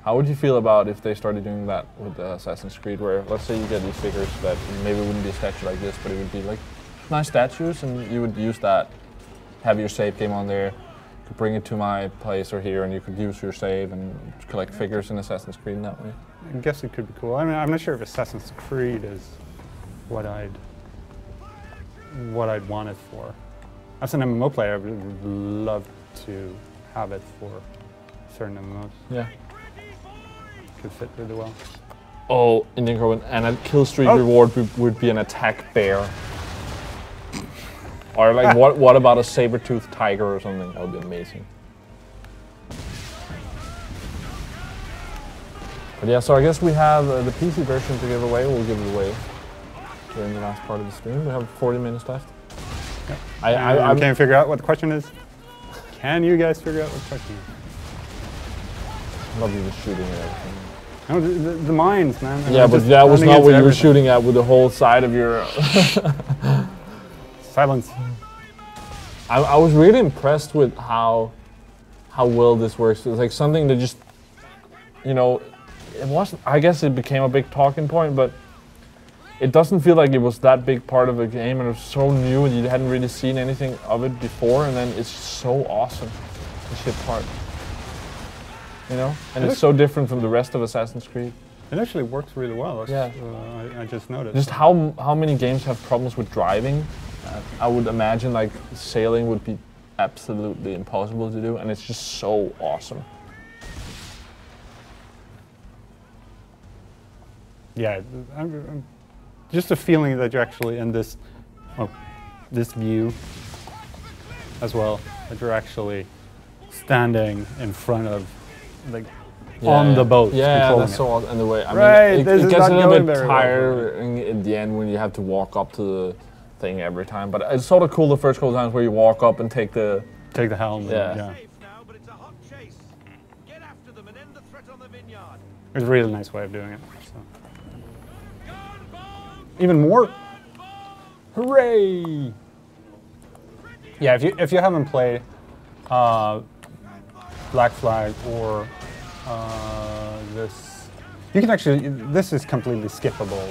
How would you feel about if they started doing that with Assassin's Creed, where let's say you get these figures that maybe wouldn't be a statue like this, but it would be like nice statues, and you would use that, have your save game on there, you could bring it to my place or here, and you could use your save and collect figures in Assassin's Creed in that way. I guess it could be cool. I mean, I'm not sure if Assassin's Creed is what I'd want it for. As an MMO player, I would love to have it for certain MMOs. Yeah. Could fit really well. Oh, Indian Cobra, and a kill streak reward would be an attack bear. Or like, what about a saber-toothed tiger or something? That would be amazing. But yeah, so I guess we have the PC version to give away. We'll give it away during the last part of the stream. We have 40 minutes left. Yep. I can't figure out what the question is. Can you guys figure out what the question is? love you just shooting at everything. No, the mines, man. Yeah, but that was not what you were shooting at with the whole side of your... Silence. I was really impressed with how well this works. It's like something that just, you know, it wasn't, I guess it became a big talking point, but it doesn't feel like it was that big part of a game, and it was so new and you hadn't really seen anything of it before, and then it's so awesome, the ship part. You know? And it's so different from the rest of Assassin's Creed. It actually works really well. Yeah. I just noticed. Just how many games have problems with driving? I would imagine like sailing would be absolutely impossible to do, and it's just so awesome. Yeah, just a feeling that you're actually in this, this view as well. That you're actually standing in front of, like, on the boat. Yeah, that's so awesome. And the way, I mean, it gets a little bit tired in the end when you have to walk up to the thing every time. But it's sort of cool the first couple times where you walk up and take the helm. Yeah. It's a really nice way of doing it. So. even more. Hooray! Yeah, if you haven't played Black Flag or this, you can actually. This is completely skippable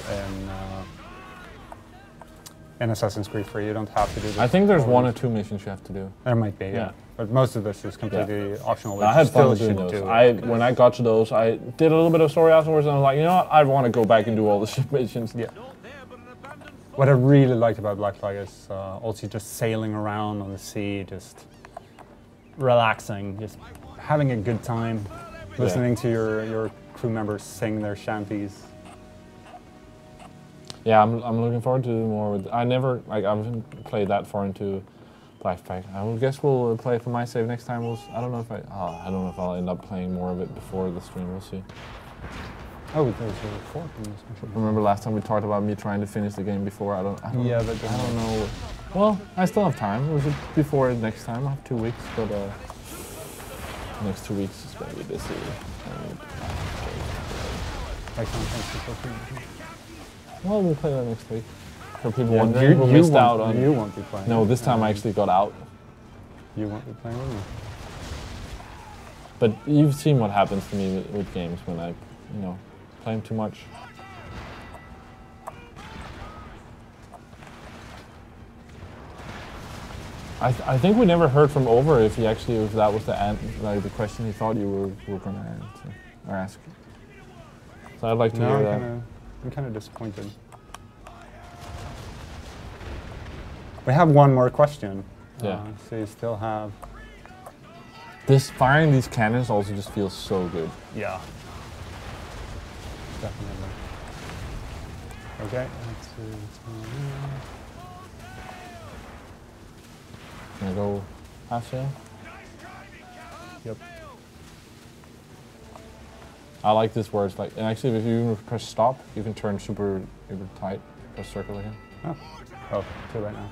in Assassin's Creed 3. You don't have to do this. I think there's 1 or 2 missions you have to do. There might be, yeah. But most of this is completely optional. I had fun doing those. When I got to those, I did a little bit of story afterwards, and I was like, you know what? I want to go back and do all the ship missions. Yeah. What I really liked about Black Flag is also just sailing around on the sea, just relaxing, just having a good time, listening to your crew members sing their shanties. Yeah, I'm looking forward to more. I haven't played that far into Black Flag. I guess we'll play for my save next time. I don't know if I don't know if I'll end up playing more of it before the stream. We'll see. Oh, there's a fork in this one. Remember last time we talked about me trying to finish the game before? I don't know. Well, I still have time. Was it before next time? I have 2 weeks, but next 2 weeks is going to be busy. Well, we'll play that next week. For people wondering who missed out on. You won't be playing. No, this time I actually got out. You won't be playing with me. But you've seen what happens to me with games when I, play them too much. I think we never heard from Over if that was the question he thought you were going to answer or ask. So I'd like to hear that. I'm kind of disappointed. We have one more question. Yeah. So you still have. Firing these cannons also just feels so good. Yeah. Definitely. Okay. Let's see what's going on. Can I go half sail? Yep. I like this where it's like, and actually if you press stop, you can turn super tight, press circle again. Oh, 2 right now.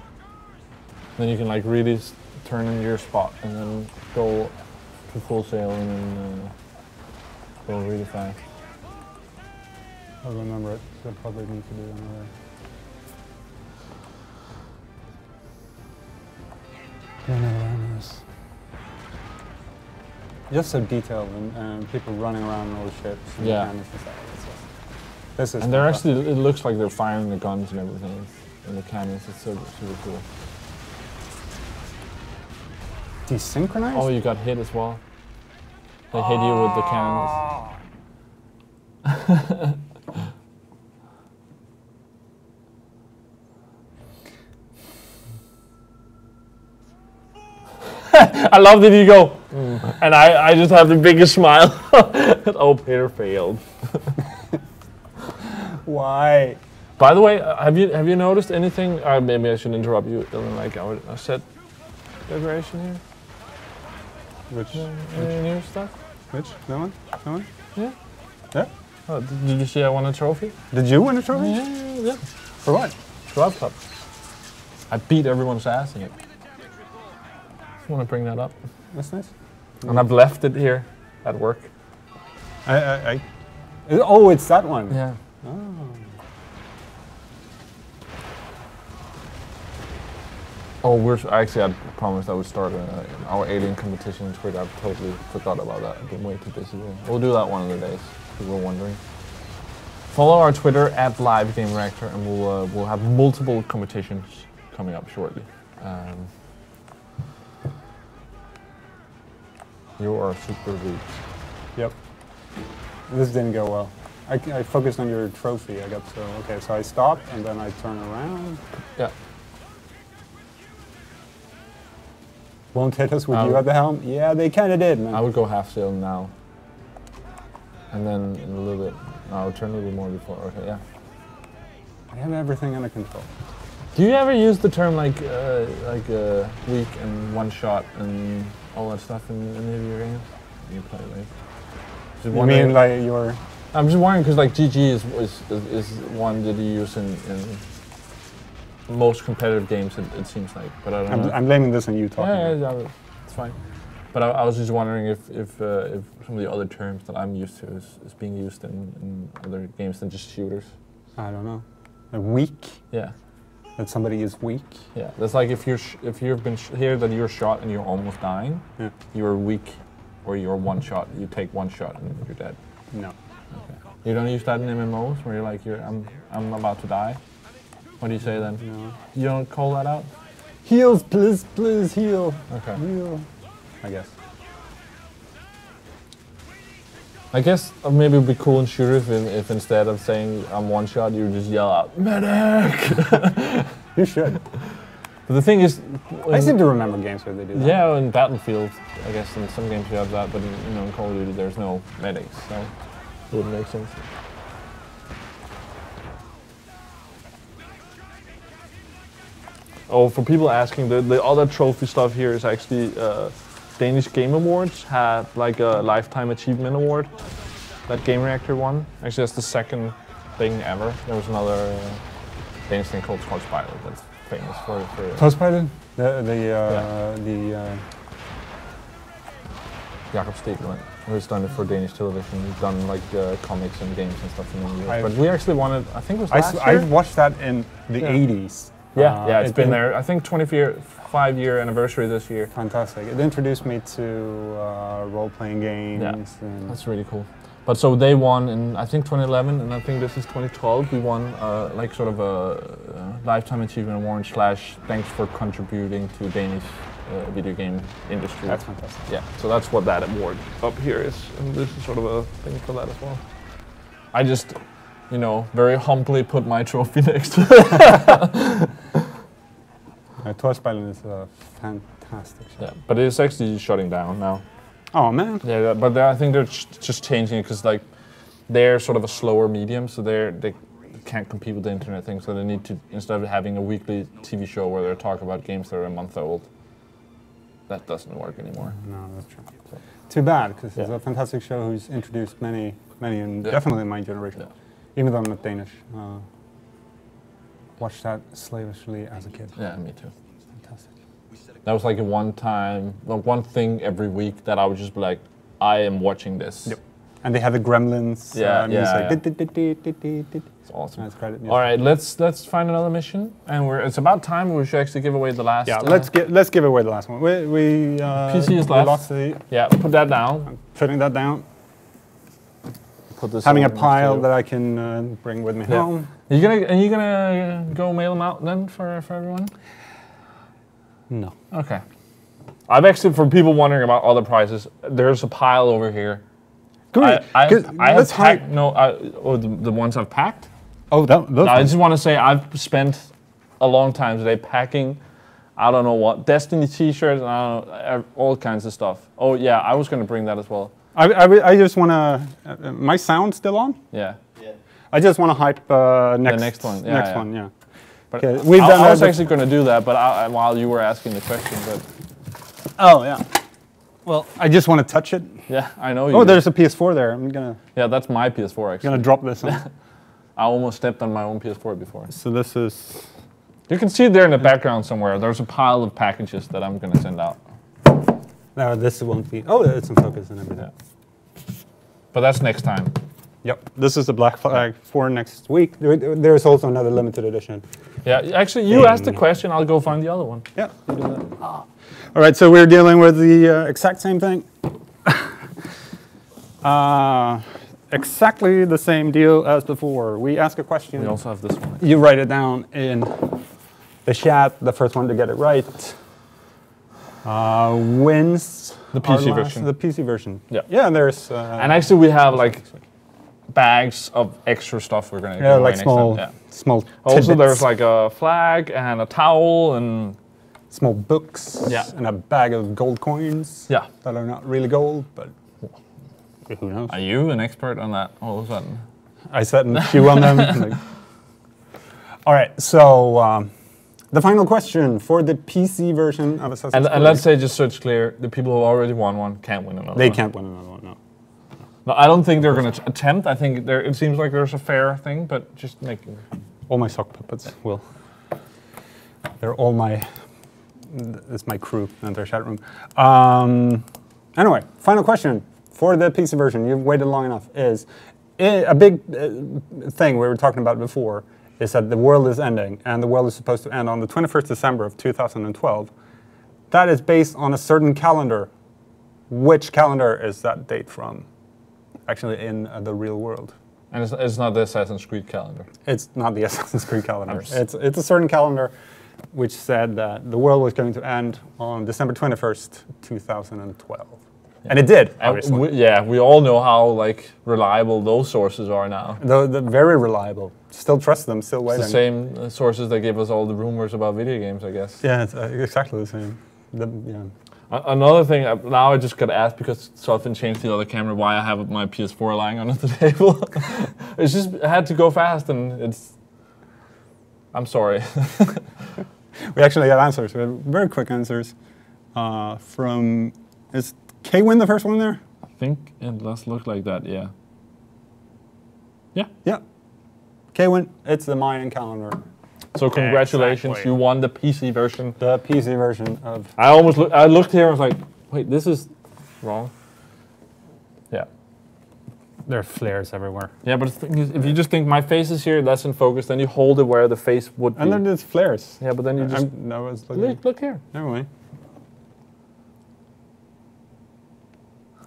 Then you can like really turn in your spot and then go to full sail and then go really fast. I'll remember it, so I probably need to do another. Just so detailed and people running around all the ships and cannons and stuff. This is. And they're actually, it looks like they're firing the guns and everything, and the cannons. It's super cool. Desynchronized? Oh, you got hit as well. They hit you with the cannons. I love that you go, and I just have the biggest smile. Oh, Peter failed. Why? By the way, have you noticed anything? Maybe I should interrupt you. Like our set decoration here. Which new stuff? Which? No one? No one? Yeah. Yeah. Oh, did you see I won a trophy? Did you win a trophy? Yeah. For what? Glove Cup. I beat everyone's ass in it. Just want to bring that up. That's nice. And I've left it here at work. Oh, it's that one. Yeah. Oh. Oh, I promised I would start our alien competition on Twitter. I've totally forgot about that. I've been way too busy. We'll do that one of the days, if you were wondering. Follow our Twitter at @LiveGameReactor, and we'll have multiple competitions coming up shortly. You are super weak. Yep. This didn't go well. I focused on your trophy. I got so I stop and then I turn around. Yeah. Won't hit us with you at the helm? Yeah, they kind of did, man. I would go half sail now. And then in a little bit, I would turn a little more before. Okay, yeah. I have everything under control. Do you ever use the term like weak and one shot and all that stuff in any of your games? You play like. You mean like your? I'm just wondering because like GG is one that you use in most competitive games. It seems like, but I don't know. I'm blaming this on you talking. Yeah, it's fine. But I was just wondering if some of the other terms that I'm used to is being used in other games than just shooters. I don't know. Weak? Yeah. That somebody is weak? Yeah. That's like if you've been here that you're shot and you're almost dying, Yeah. you're weak, or you're one shot. You take one shot and you're dead. No. Okay. You don't use that in MMOs where you're like I'm about to die. What do you say then? No. You don't call that out? Heals, please, please heal. Okay. Heal. I guess. I guess maybe it would be cool in shooters if instead of saying I'm one shot, you just yell out medic. You should. But the thing is, I seem to remember games where they do that. yeah, in Battlefield, I guess in some games you have that, but in Call of Duty there's no medics, so it wouldn't make sense. Oh, for people asking, the other trophy stuff here is actually Danish Game Awards had like a Lifetime Achievement Award that Gamereactor won. Actually, that's the second thing ever. There was another Danish thing called Spider that's famous for Postpilot? Jakob Stegman, who's done it for Danish television. He's done like comics and games and stuff in the US. But we actually won it, I think it was last I year. watched that in the 80s. Yeah, it's been there. I think 25-year anniversary this year. Fantastic. It introduced me to role-playing games. Yeah, And that's really cool. But so they won in, I think, 2011, and I think this is 2012. We won like sort of a Lifetime Achievement Award / thanks for contributing to Danish video game industry. That's fantastic. Yeah, so that's what that award up here is, and this is sort of a thing for that as well. I just, very humbly put my trophy next to it. Torspillen is a fantastic show. Yeah, but it's actually shutting down now. Oh man. Yeah, but I think they're just changing it because like they're sort of a slower medium, so they can't compete with the internet thing. So they need to, instead of having a weekly TV show where they're talking about games that are a month old, that doesn't work anymore. No, that's true. So. Too bad, because it's a fantastic show who's introduced many, and definitely in my generation. Yeah. Even though I'm not Danish. Watched that slavishly as a kid. Yeah, me too. Fantastic. That was like one thing every week that I would just be like, I am watching this. Yep. And they have the Gremlins music. It's awesome. Nice credit music. All right, let's find another mission, and it's about time we should actually give away the last. Yeah, let's give away the last one. We PC is we left. lost the, Yeah, put that down. putting that down. Put this. Having a over next pile to that I can bring with me home. Are you gonna go mail them out then for everyone? No. Okay. I've actually, for people wondering about other prizes, there's a pile over here. Great. I have Let's packed. No, the ones I've packed. Oh, those. No, I ones. just want to say I've spent a long time today packing. I don't know what Destiny T-shirts and I don't know, all kinds of stuff. Oh yeah, I was gonna bring that as well. I just want to. My sound still on? Yeah. Yeah. I just want to hype next one. Yeah, next yeah. one, yeah. But Okay, we've done I was that actually gonna do that, but while you were asking the question, but Oh yeah. Well, I just want to touch it. yeah, I know you. Oh, do. there's a PS4 there. I'm gonna That's my PS4 actually. drop this on. I almost stepped on my own PS4 before. So this is. You can see it there in the background somewhere. There's a pile of packages that I'm gonna send out. No, this won't be. Oh, it's in focus and everything. Yeah. But that's next time. Yep. This is the Black Flag for next week. There's also another limited edition. Yeah, actually, you asked the question. I'll go find the other one. Yeah. You do that. All right. So we're dealing with the exact same thing. Exactly the same deal as before. We ask a question. We also have this one. You write it down in the chat. The first one to get it right wins The PC version. The PC version. Yeah. Yeah. There's. And actually, we have like bags of extra stuff we're gonna give away like next small, time. small. Also, tidbits. there's like a flag and a towel and small books. Yeah. And a bag of gold coins. yeah. That are not really gold, but who knows? Are you an expert on that? All of a sudden. I sat and chew on them. All right, so the final question for the PC version of Assassin's Creed. And let's say, just so it's clear, the people who already won one can't win another They one. can't win another one, no. No, I don't think they're going to attempt. I think it seems like there's a fair thing, but just make. All my sock puppets will. They're all my. It's my crew in their chat room. Anyway, final question for the PC version. You've waited long enough. Is a big thing we were talking about before is that the world is ending, and the world is supposed to end on the 21st December of 2012. That is based on a certain calendar. Which calendar is that date from? Actually, in the real world. And it's not the Assassin's Creed calendar. It's not the Assassin's Creed calendar. It's a certain calendar which said that the world was going to end on December 21st, 2012. Yeah. And it did, obviously. We all know how like reliable those sources are now. They're very reliable. Still trust them, still waiting. It's the same sources that gave us all the rumors about video games, I guess. Yeah, it's exactly the same. Another thing, now I just got asked because Sofin changed the other camera why I have my PS4 lying on the table. It's just, I had to go fast and it's, I'm sorry. We actually have answers, we have very quick answers from, is K-Win the first one there? I think it does look like that, yeah. Yeah. Yeah. K-Win, it's the Mayan calendar. So congratulations, exactly. You won the PC version. The PC version of... I looked here and was like, wait, this is wrong. Yeah. There are flares everywhere. Yeah, but the thing is, if you just think my face is here, that's in focus, then you hold it where the face would be. And then there's flares. Yeah, but then you just... Look here. Never mind.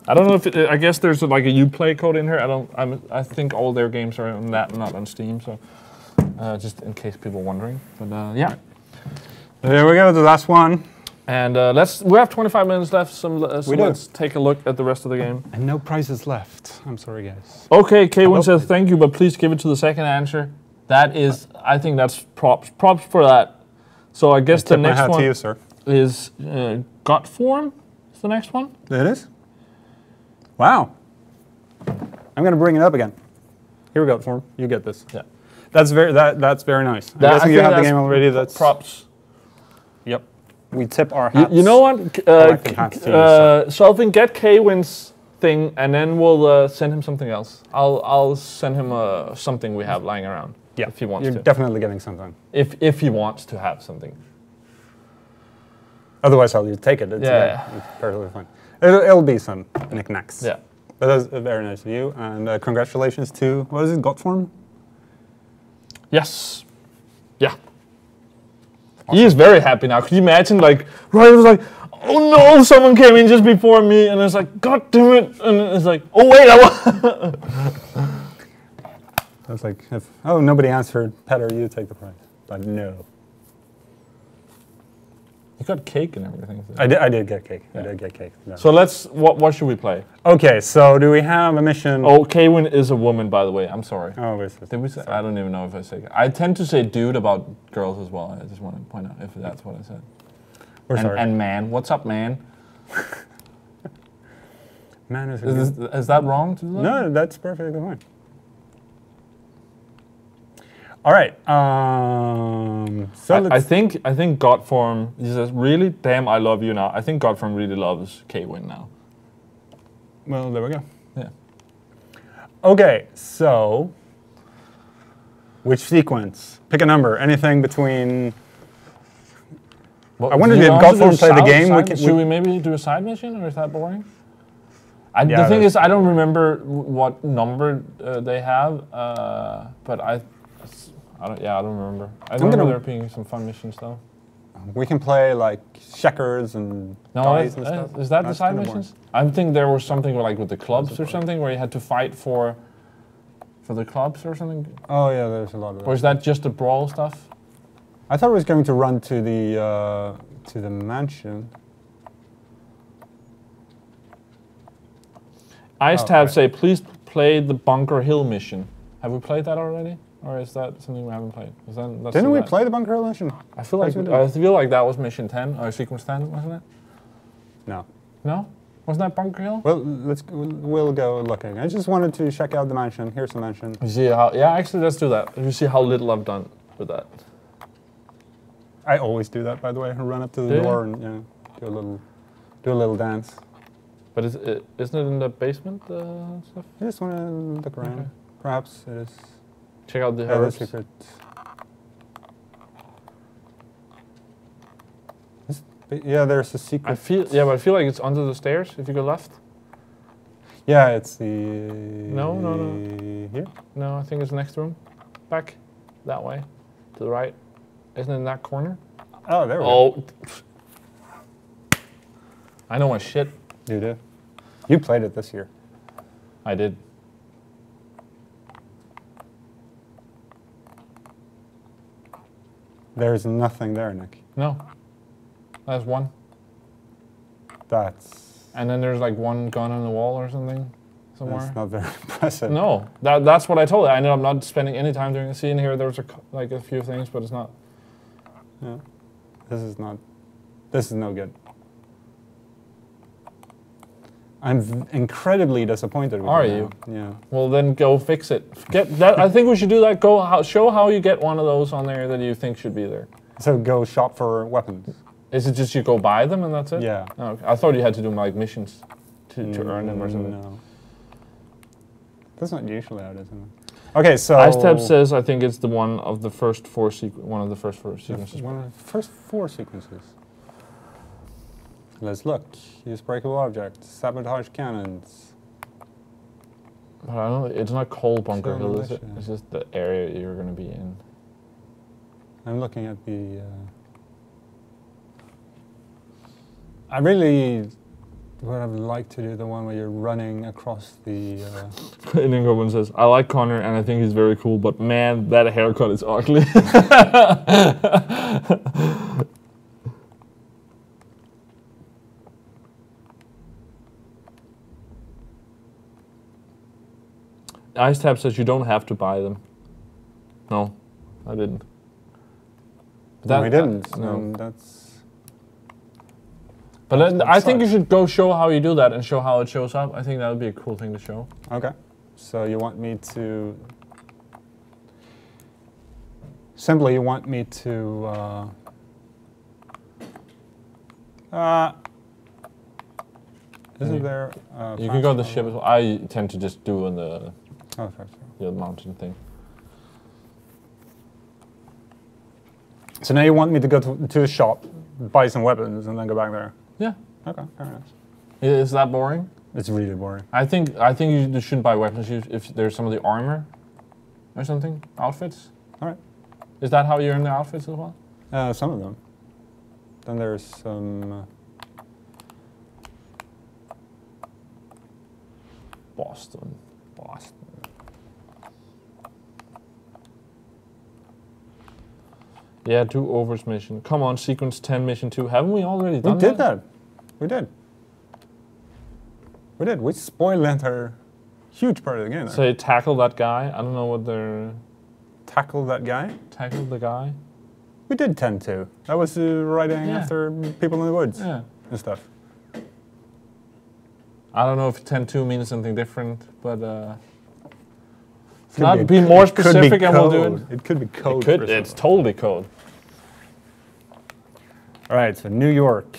I don't know if I guess there's like a Uplay code in here. I think all their games are on that, not on Steam. So just in case people are wondering. But yeah. There we go, the last one. And we have 25 minutes left. So let's take a look at the rest of the game. And no prizes left. I'm sorry, guys. Okay, K1 says thank you, but please give it to the second answer. That is, I think that's props for that. So I guess the next one is God Form. Is the next one? It is. Wow. I'm going to bring it up again. Here we go, Form. You get this. Yeah. That's very nice. I'm guessing you have the game already. That's props. Yep. We tip our hats. You know what? Solving get K-Win's thing, and then we'll send him something else. I'll send him something we have lying around. Yeah. If he wants to. You're definitely getting something. If he wants to have something. Otherwise, I'll just take it. It's perfectly fine. It'll be some knickknacks. Yeah. But that's very nice of you, and congratulations to, what is it, Godform? Yes. Yeah. Awesome. He is very happy now. Could you imagine, like, Ryan was like, oh no, someone came in just before me, and it's like, God damn it, and it's like, oh wait, I was like, nobody answered, Petter, you take the prize. But no. You got cake and everything. So. I did get cake. Yeah. I did get cake. No. So what should we play? Okay, so do we have a mission? Oh, K-Win is a woman, by the way. I'm sorry. Oh, is this? Did we say? I don't even know if I say. I tend to say dude about girls as well. I just want to point out if that's what I said. We're sorry. And man, what's up, man? Man is that wrong? To do that? No, that's perfectly fine. All right. So I think Godform. He says, "Really, damn, I love you now." I think Godform really loves K-Win now. Well, there we go. Yeah. Okay, so which sequence? Pick a number. Anything between. Well, I wonder if Godform play the game. Should we maybe do a side mission, or is that boring? The thing is, I don't remember what number they have, but I don't remember. I don't remember there being some fun missions though. We can play like checkers and dice and stuff. Is that the side missions? I think there was something like with the clubs or something where you had to fight for the clubs or something. Oh yeah, there's a lot of that. Or is that just the brawl stuff? I thought it was going to run to the mansion. Ice Tab say, please play the Bunker Hill mission. Have we played that already? Or is that something we haven't played? Didn't we play the Bunker Hill mission? I feel like that was mission 10 or sequence 10, wasn't it? No. No? Wasn't that Bunker Hill? Well, we'll go looking. I just wanted to check out the mansion. Here's the mansion. You see how? Yeah, actually, let's do that. You see how little I've done with that. I always do that, by the way. I run up to the door and do a little dance. But isn't it in the basement stuff? I just want to look around. Okay. Perhaps it is. Check out the herbs. Secret. Yeah, there's a secret. But I feel like it's under the stairs if you go left. Yeah, it's the. No. Here? No, I think it's next room. Back. that way, to the right. Isn't it in that corner? Oh, there we go. Oh. I know my shit. You do? You played it this year. I did. There's nothing there, Nick. No. That's one. That's... And then there's like one gun on the wall or something somewhere. That's not very impressive. No, that's what I told you. I know I'm not spending any time during the scene here. There's like a few things, but it's not. Yeah. This is no good. I'm incredibly disappointed with Are you you? now. Yeah. Well, then go fix it. Get that. I think we should do that. Show how you get one of those on there that you think should be there. So go shop for weapons. Is it just you go buy them and that's it? Yeah. Oh, okay. I thought you had to do like missions to earn them or something. No. That's not usually how it is, isn't it? Okay, so... Icetap says I think it's the one of the first four one of the first four sequences. One of the first 4 sequences. Let's look. Use breakable objects. Sabotage cannons. But I don't. It's not Coal Bunker Kill Hill, is it? militia. It's just the area you're going to be in. I'm looking at the... I really would have liked to do the one where you're running across the... Indian Goblin says, I like Connor and I think he's very cool, but man, that haircut is ugly. Icetap says you don't have to buy them. No, I didn't. No, we didn't. No. That's... But That I think you sucks. should go show how you do that and show how it shows up. I think that would be a cool thing to show. Okay. So you want me to... Simply you want me to... Isn't there... You can go to the ship as well. I tend to just do on the Oh, sorry. mountain thing. So now you want me to go to a shop, buy some weapons, and then go back there? Yeah. Okay, fair enough. Is that boring? It's really boring. I think you shouldn't buy weapons if there's some of the armor or something, outfits. All right. Is that how you earn the outfits as well? Some of them. Then there's some... Boston. Yeah, do overs mission. Come on, sequence 10, mission 2. Haven't we already done that? We did that. We did. We did. We spoiled the entire huge part of the game there. Say tackle that guy. I don't know what they're... Tackle that guy? Tackle the guy? We did 10-2. That was riding Yeah. after people in the woods Yeah. and stuff. I don't know if 10-2 means something different, but... Could Not be more specific and we'll do it. It could be code. Could, for it's something. totally code. All right, so New York.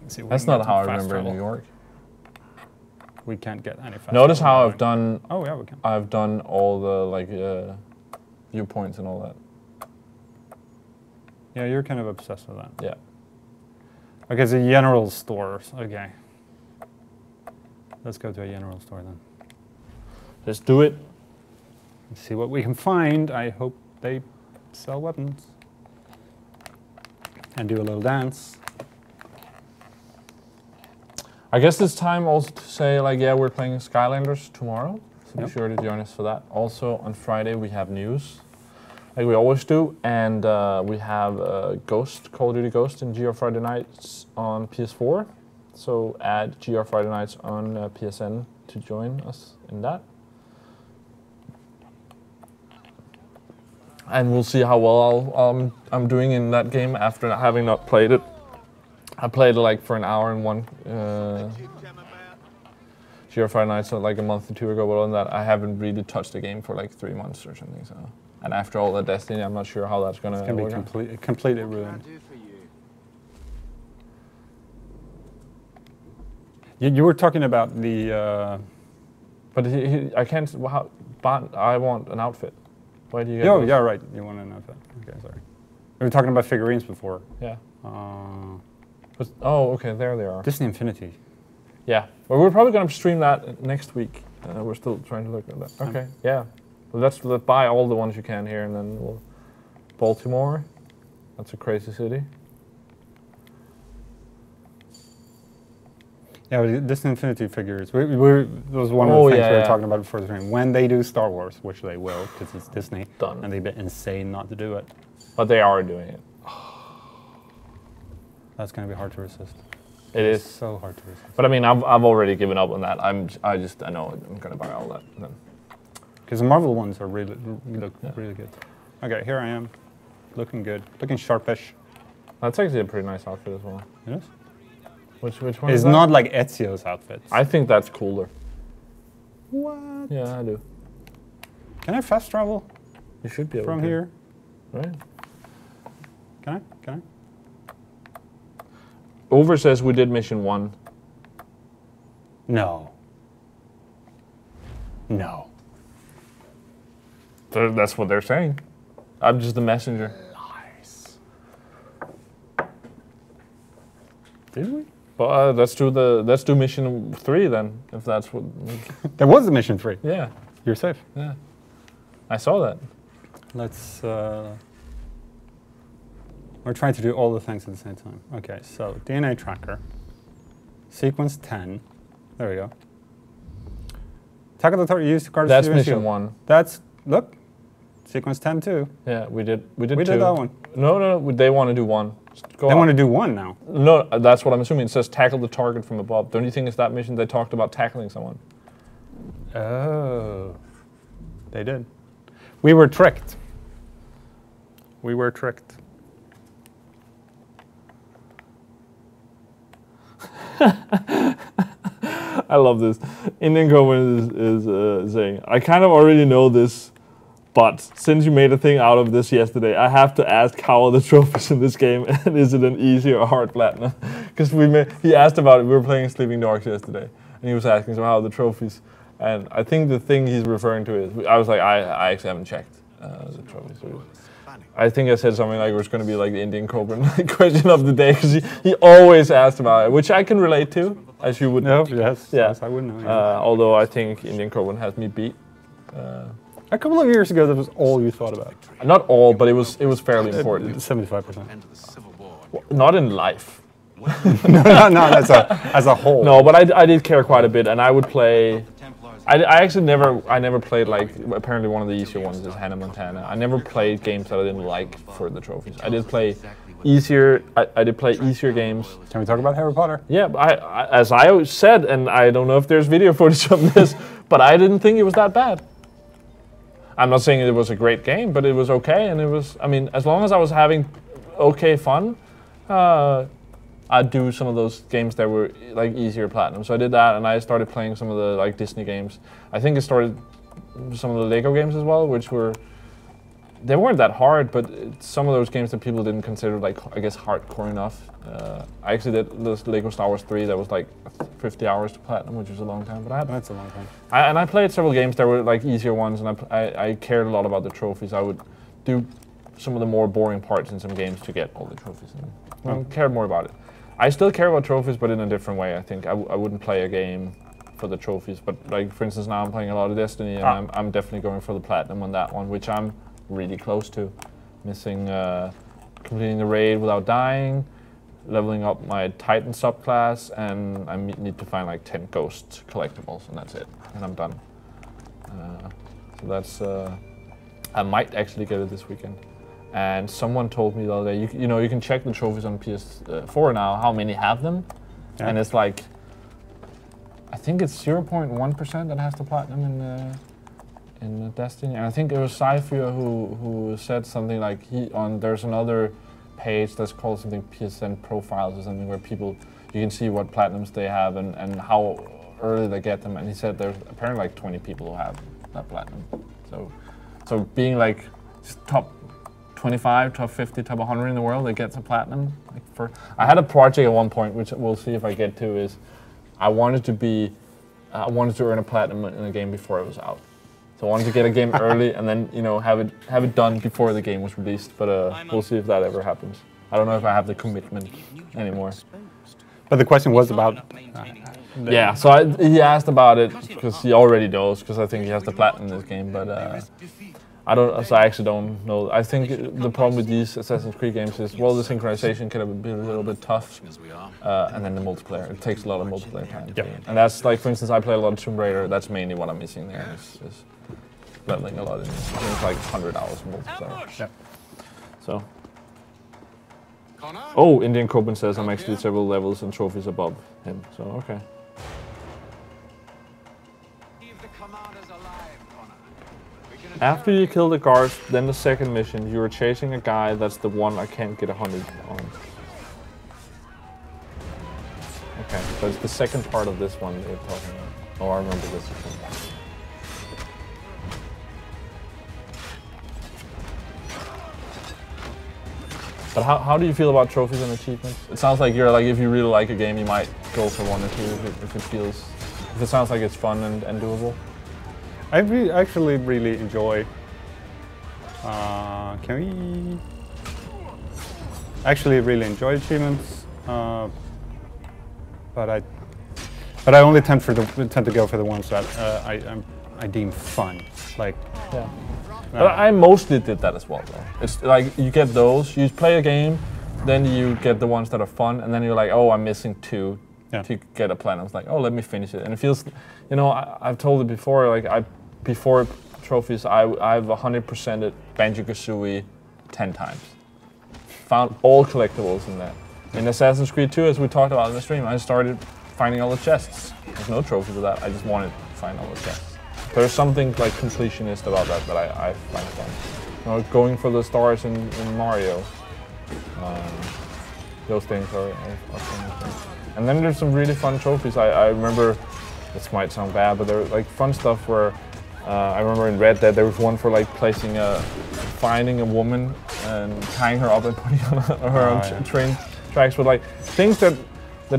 Let's see if we That's can get not how I some fast remember travel. New York. We can't get any fast Notice travel how going. I've done. Oh yeah, we can. I've done all the viewpoints and all that. Yeah, you're kind of obsessed with that. Yeah. Okay, so general stores. Okay. Let's go to a general store then. Let's do it. Let's see what we can find. I hope they sell weapons. And do a little dance. I guess it's time also to say, like, yeah, we're playing Skylanders tomorrow, so Yep. be sure to join us for that. Also, on Friday, we have news, like we always do, and we have Call of Duty Ghost in GR Friday Nights on PS4, so add GR Friday Nights on PSN to join us in that. And we'll see how well I'm doing in that game after having not played it. I played it like for an hour and one GR Friday Nights like a month or two ago, but other than that, I haven't really touched the game for like 3 months or something. So, and after all that Destiny, I'm not sure how that's gonna It's going to work be out. completely What can I ruined. do for you? You were talking about the... But I can't. How, but I want an outfit. Why do you get? Oh, those? yeah, right. You want to know that. Okay, sorry. We were talking about figurines before. Yeah. Uh, But, oh, okay. There they are. Disney Infinity. Yeah. Well, we're probably gonna stream that next week. We're still trying to look at that. Okay. Yeah. let's buy all the ones you can here, and then we'll Baltimore. That's a crazy city. Yeah, this Infinity figures. That was one of the things we were talking about before the stream. When they do Star Wars, which they will, because it's Disney, and they've been insane not to do it. But they are doing it. That's going to be hard to resist. It is so hard to resist. But I mean, I've already given up on that. I know I'm going to buy all that then. Because the Marvel ones are really good. Okay, here I am, looking good, looking sharpish. That's actually a pretty nice outfit as well. It is. Which one? It's not like Ezio's outfits. I think that's cooler. What? Yeah, I do. Can I fast travel? You should be able from to. here. Right. Can I? Over says we did mission 1. No. No. That's what they're saying. I'm just the messenger. Lies. Did we? But let's do mission 3 then, if that's what. That was the mission 3. Yeah. You're safe. Yeah. I saw that. Let's. We're trying to do all the things at the same time. Okay, so DNA tracker, sequence 10. There we go. Tackle the target. Use the card. That's mission 1. That's look. Sequence 10 too. Yeah, we did 2. We did that one. No, they want to do 1. They want to do 1 now. No, that's what I'm assuming. It says tackle the target from above. Don't you think it's that mission they talked about tackling someone? Oh. They did. We were tricked. We were tricked. I love this. Indian Coven is saying, I kind of already know this, but since you made a thing out of this yesterday, I have to ask how are the trophies in this game, and is it an easy or hard platinum? Because he asked about it. We were playing Sleeping Dogs yesterday, and he was asking, so how are the trophies? And I think the thing he's referring to is, I was like, I actually haven't checked the trophies. I think I said something like it was going to be like the Indian Cobra question of the day, because he always asked about it, which I can relate to, as you would know. Yes, yeah. Yes, I would know. Yeah. Although I think Indian Cobra has me beat. A couple of years ago, that was all you thought about. Not all, but it was fairly important. 75%. Well, not in life. no, that's as a whole. No, but I did care quite a bit, and I would play. I actually never played, like, apparently one of the easier ones is Hannah Montana. I never played games that I didn't like for the trophies. I did play easier. I did play easier games. Can we talk about Harry Potter? Yeah, as I said, and I don't know if there's video footage of this, but I didn't think it was that bad. I'm not saying it was a great game, but it was okay, and it was. I mean, as long as I was having okay fun, I'd do some of those games that were like easier platinum. So I did that, and I started playing some of the like Disney games. I think I started some of the Lego games as well, which they weren't that hard, but some of those games that people didn't consider like, I guess, hardcore enough. I actually did this Lego Star Wars 3 that was like 50 hours to platinum, which was a long time. But that's a long time. And I played several games that were like easier ones, and I cared a lot about the trophies. I would do some of the more boring parts in some games to get all the trophies, and I cared more about it. I still care about trophies, but in a different way. I think I wouldn't play a game for the trophies, but like for instance, now I'm playing a lot of Destiny, and I'm definitely going for the platinum on that one, which I'm really close to. Missing completing the raid without dying, leveling up my Titan subclass, and I need to find like 10 ghost collectibles, and that's it, and I'm done. So that's I might actually get it this weekend. And someone told me the other day, you know, you can check the trophies on PS4 now, how many have them, and it's like, I think it's 0.1% that has the platinum in Destiny. And I think it was Cypher who said something like there's another page that's called something PSN profiles or something, where you can see what platinums they have and how early they get them. And he said there's apparently like 20 people who have that platinum. So being like top 25, top 50, top 100 in the world that gets a platinum. I had a project at one point, which we'll see if I get to, is I wanted to earn a platinum in a game before it was out. So I wanted to get a game early and then, you know, have it done before the game was released. But we'll see if that ever happens. I don't know if I have the commitment anymore. But the question was about Yeah, so he asked about it because he already knows, because I think he has the platinum in this game, but I actually don't know. I think the problem with these Assassin's Creed games is, well, the synchronization can be a little bit tough, and then the multiplayer. It takes a lot of multiplayer time. Yep. And that's like, for instance, I play a lot of Tomb Raider. That's mainly what I'm missing there. Is leveling a lot in this. It's like 100 hours of multiplayer. Yep. So. Oh, Indian Copen says I'm actually several levels and trophies above him. So okay. After you kill the guards, then the second mission, you are chasing a guy that's the one I can't get 100 on. Okay, so it's the second part of this one they're talking about. Oh, I remember this one. But how do you feel about trophies and achievements? It sounds like you're like, if you really like a game, you might go for one or two if it sounds like it's fun and doable. I actually really enjoy. Can we? Actually, really enjoy achievements, but I only tend to go for the ones that I deem fun. Like, yeah. But I mostly did that as well, though. It's like you get those, you play a game, then you get the ones that are fun, and then you're like, oh, I'm missing 2 to get a platinum. It's like, oh, let me finish it. And it feels, you know, I've told it before, like before trophies, I've 100%ed Banjo-Kazooie 10 times. Found all collectibles in that. In Assassin's Creed 2, as we talked about in the stream, I started finding all the chests. There's no trophy for that, I just wanted to find all the chests. There's something like completionist about that I find fun. You know, going for the stars in Mario. Those things are fun. And then there's some really fun trophies. I remember, this might sound bad, but there were like fun stuff where I remember in Red Dead there was one for like finding a woman and tying her up and putting her on train tracks with like things that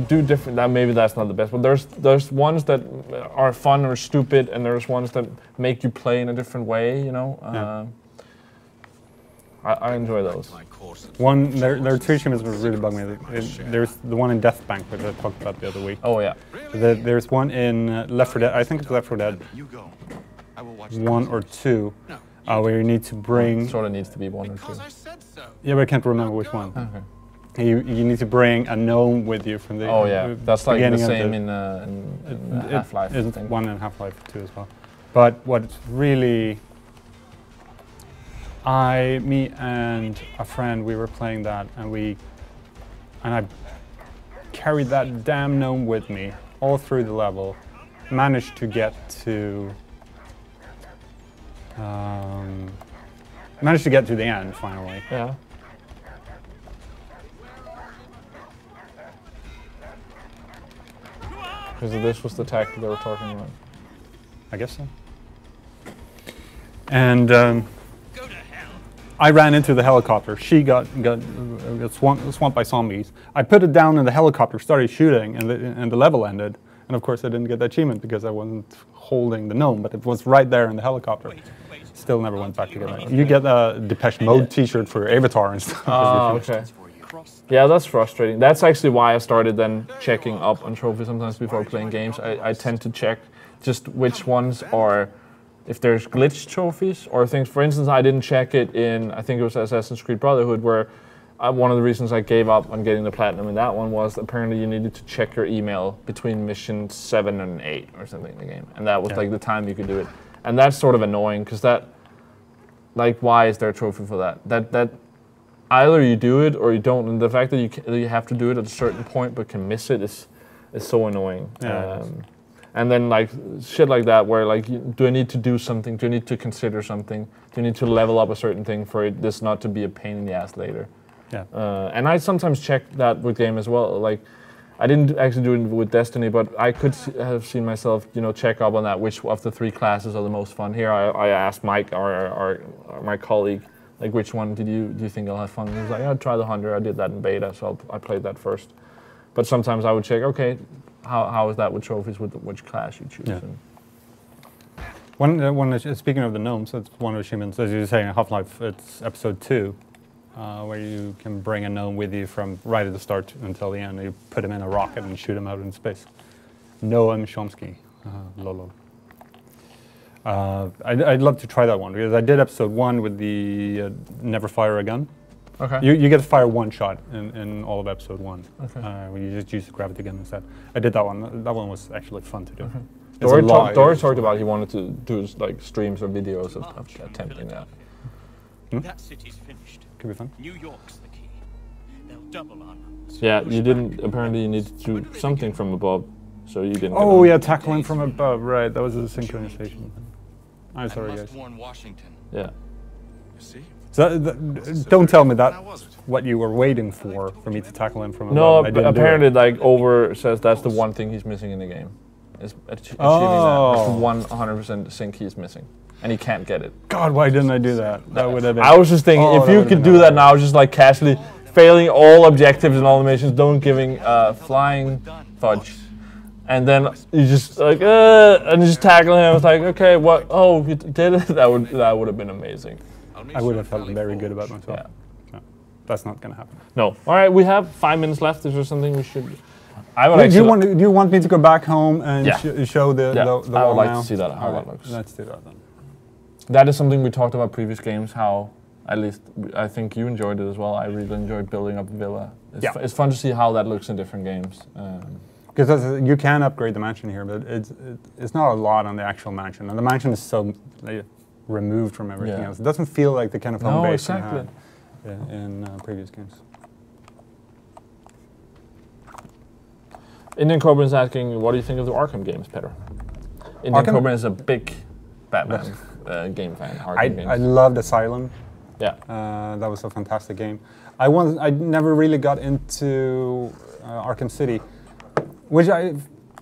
do different. That maybe that's not the best, but there's ones that are fun or stupid, and there's ones that make you play in a different way. You know, I enjoy those. There are 2 achievements that really bug me. There's the one in Death Bank that I talked about the other week. Oh yeah. There's one in Left 4 Dead. I think it's Left 4 Dead 1 or 2, where you need to bring. Sort of needs to be 1 or 2. Yeah, but I can't remember which one. Okay. You need to bring a gnome with you from the. Oh yeah, that's like the same in Half-Life. It's one in Half-Life 2 as well. But what's really, me and a friend, we were playing that, and I carried that damn gnome with me all through the level, managed to get to the end finally. Yeah. Because this was the tactic they were talking about. I guess so. And I ran into the helicopter. She got swamped by zombies. I put it down in the helicopter, started shooting, and the level ended. And of course I didn't get that achievement because I wasn't holding the gnome, but it was right there in the helicopter. Still never went back to get it. You get a Depeche Mode t-shirt for your avatar and stuff. Oh, okay. Yeah, that's frustrating. That's actually why I started then checking up on trophies sometimes before playing games. I tend to check just which ones are, if there's glitch trophies or things. For instance, I didn't check it in, I think it was Assassin's Creed Brotherhood, where one of the reasons I gave up on getting the platinum in that one was apparently you needed to check your email between mission 7 and 8 or something in the game. And that was like the time you could do it. And that's sort of annoying because that, like, why is there a trophy for that? That either you do it or you don't, and the fact that you have to do it at a certain point but can miss it is so annoying. Yeah, and then like shit like that, where like, do I need to do something? Do I need to consider something? Do I need to level up a certain thing for this not to be a pain in the ass later? Yeah. And I sometimes check that with game as well. Like, I didn't actually do it with Destiny, but I could have seen myself, you know, check up on that. Which of the 3 classes are the most fun? Here, I asked Mike, or my colleague, like, which one do you think I'll have fun? And he was like, I'll try the Hunter. I did that in beta, so I played that first. But sometimes I would check, okay, how is that with trophies, with which class you choose? Yeah. Speaking of the gnomes, that's one of the achievements, as you were saying, in Half-Life, it's episode 2, where you can bring a gnome with you from right at the start until the end. You put him in a rocket and shoot him out in space. Noam Chomsky. Lolo. I'd love to try that one because I did episode 1 with the never fire a gun. Okay. You get to fire one shot in all of episode 1. Okay. When you just use the gravity gun instead. I did that one. That one was actually fun to do. Okay. It's Dory talked about he wanted to do like streams or videos of attempting that. That city's finished. Could be fun. New York's the key. They'll double our numbers. Yeah, you didn't. Apparently, you needed to do something from above, so you didn't. Oh yeah, tackling from above. Right, that was a synchronization. I'm sorry, I guys. must warn Washington. Yeah. You see? So don't tell me that's what you were waiting for me to tackle him from above. No, I didn't apparently, do it. like Over says that's the one thing he's missing in the game. Is achieving that. That's the 100% sync he's missing, and he can't get it. God, why didn't I do that? That would have been. I was just thinking, if you could do that now, just like casually, failing all objectives and all the missions, don't giving flying fudge, and then you just like and you just tackle him. I was like, okay, what? Oh, you did it. That would have been amazing. I would have felt very good about myself. Yeah. No, that's not gonna happen. No. All right, we have 5 minutes left. Is there something we should? I would Do actually. you want me to go back home and Yeah. show the Yeah, the I would wall like now? to see that, how All that right, looks. Let's do that then. That is something we talked about previous games. How, at least, I think you enjoyed it as well. I really enjoyed building up the villa. It's fun to see how that looks in different games. Because you can upgrade the mansion here, but it's not a lot on the actual mansion, and the mansion is so removed from everything else. It doesn't feel like the kind of home base you had in previous games. Indian Cobra is asking, what do you think of the Arkham games, Peter? Indian Cobra is a big Batman game fan. I loved Asylum. Yeah. That was a fantastic game. I never really got into Arkham City, which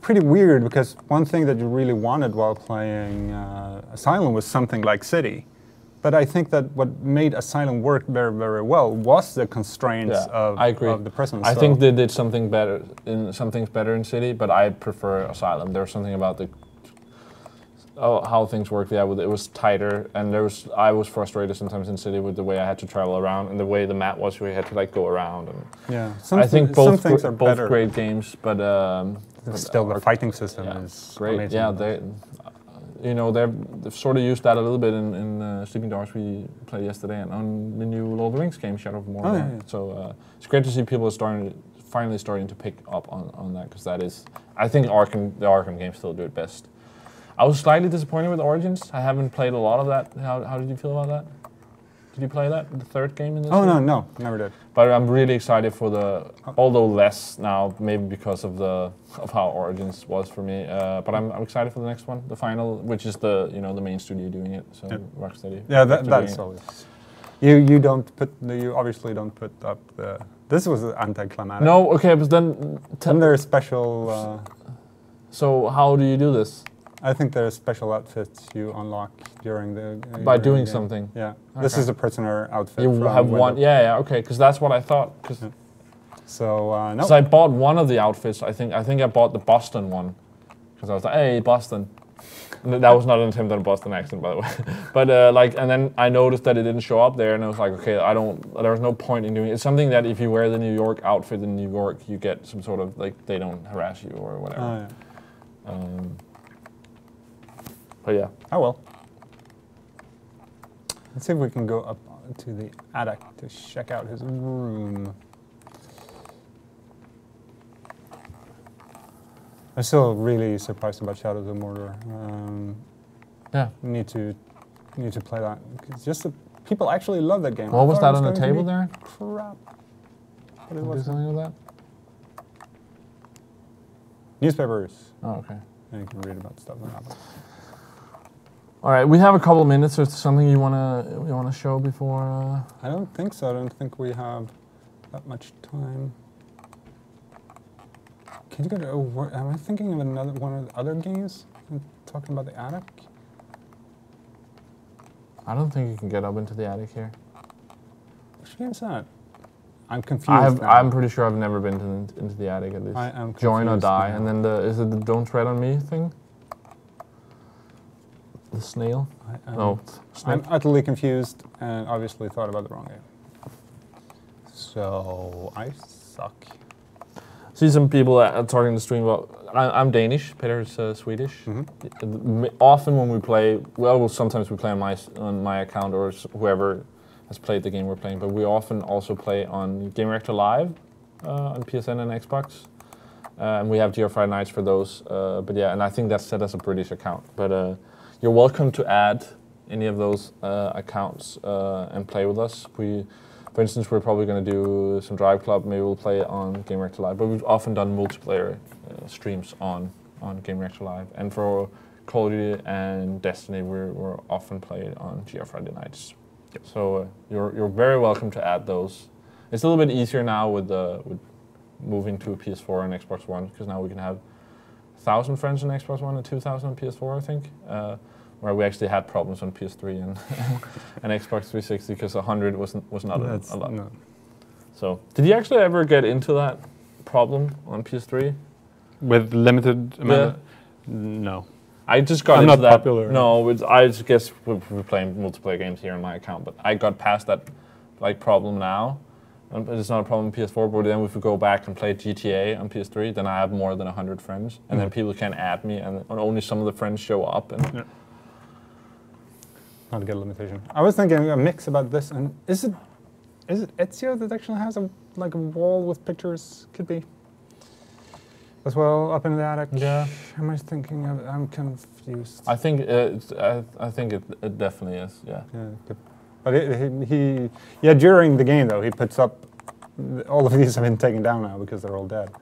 pretty weird because one thing that you really wanted while playing Asylum was something like City. But I think that what made Asylum work very, very well was the constraints of the prison. I think they did something better some things better in City, but I prefer Asylum. There's something about how things worked. Yeah, it was tighter, and I was frustrated sometimes in City with the way I had to travel around and the way the map was, where you had to like go around. And I think both things are both better. Great games, but still the fighting system is great. amazing. Yeah, they've sort of used that a little bit in Sleeping Dogs we played yesterday, and on the new Lord of the Rings game, Shadow of Mordor. Oh, yeah. So it's great to see people finally starting to pick up on that, because that is, I think the Arkham games still do it best. I was slightly disappointed with Origins. I haven't played a lot of that. How did you feel about that? Did you play that, the third game in this? Oh no, never did. But I'm really excited for although less now, maybe because of how Origins was for me. But I'm excited for the next one, the final, which is the main studio doing it. So Rocksteady. Yeah, that's always. You obviously don't put up the. This was anticlimactic. No, okay, but then. Isn't there a special? So how do you do this? I think there are special outfits you unlock during the. By doing game. something. Yeah, this is a prisoner outfit. You have one. Yeah, okay, because that's what I thought. So no. So I bought one of the outfits. I think I bought the Boston one, because I was like, hey, Boston. That was not an attempt at a Boston accent, by the way. But and then I noticed that it didn't show up there, and I was like, okay, there's no point in doing it. It's something that if you wear the New York outfit in New York, you get some sort of, like, they don't harass you or whatever. Oh, yeah. But yeah. Oh well. Let's see if we can go up to the attic to check out his room. I'm still really surprised about Shadows of Mordor. Yeah. Need to play that. It's just people actually love that game. What was that on the table there? Crap. What Do something with that? Newspapers. Oh, okay. And you can read about stuff like that. All right, we have a couple of minutes. Is there something you wanna show before? I don't think so. I don't think we have that much time. Can you go to? Am I thinking of one of the other games? I'm talking about the attic. I don't think you can get up into the attic here. Which game is that? I'm confused. I'm pretty sure I've never been into the attic at least. I am confused. Join or die, now. and then is it the "Don't Tread on Me" thing? The snail? No. I'm utterly confused and obviously thought about the wrong game. So I suck. see some people talking in the stream about. I'm Danish. Peter is Swedish. Often when we play, well, sometimes we play on my account or whoever has played the game we're playing. But we often also play on Gamereactor Live on PSN and Xbox, and we have GR Friday nights for those. But yeah, and I think that's set as a British account. But you're welcome to add any of those accounts and play with us. For instance, we're probably going to do some Drive Club. Maybe we'll play on Gamereactor Live. But we've often done multiplayer streams on Gamereactor Live. And for Call of Duty and Destiny, we're often played on GR Friday nights. Yep. So you're very welcome to add those. It's a little bit easier now with moving to a PS4 and Xbox One, because now we can have 1,000 friends on Xbox One and 2,000 on PS4, I think. Where we actually had problems on PS3 and and Xbox 360 because 100 was not a lot. No. So, did you actually ever get into that problem on PS3 with limited amount? No, I just got I'm into not that. Popular. No, I just guess we're playing multiplayer games here on my account, but I got past that problem now. It's not a problem on PS4, but then if we go back and play GTA on PS3, then I have more than 100 friends, and then people can add me, and only some of the friends show up. And not a good limitation. I was thinking a mix about this, and is it Ezio that actually has a wall with pictures? Could be. As well, up in the attic. Yeah. Am I thinking of? I'm confused. I think it definitely is. Yeah. Yeah. Good. But during the game though, he puts up. All of these have been taken down now because they're all dead.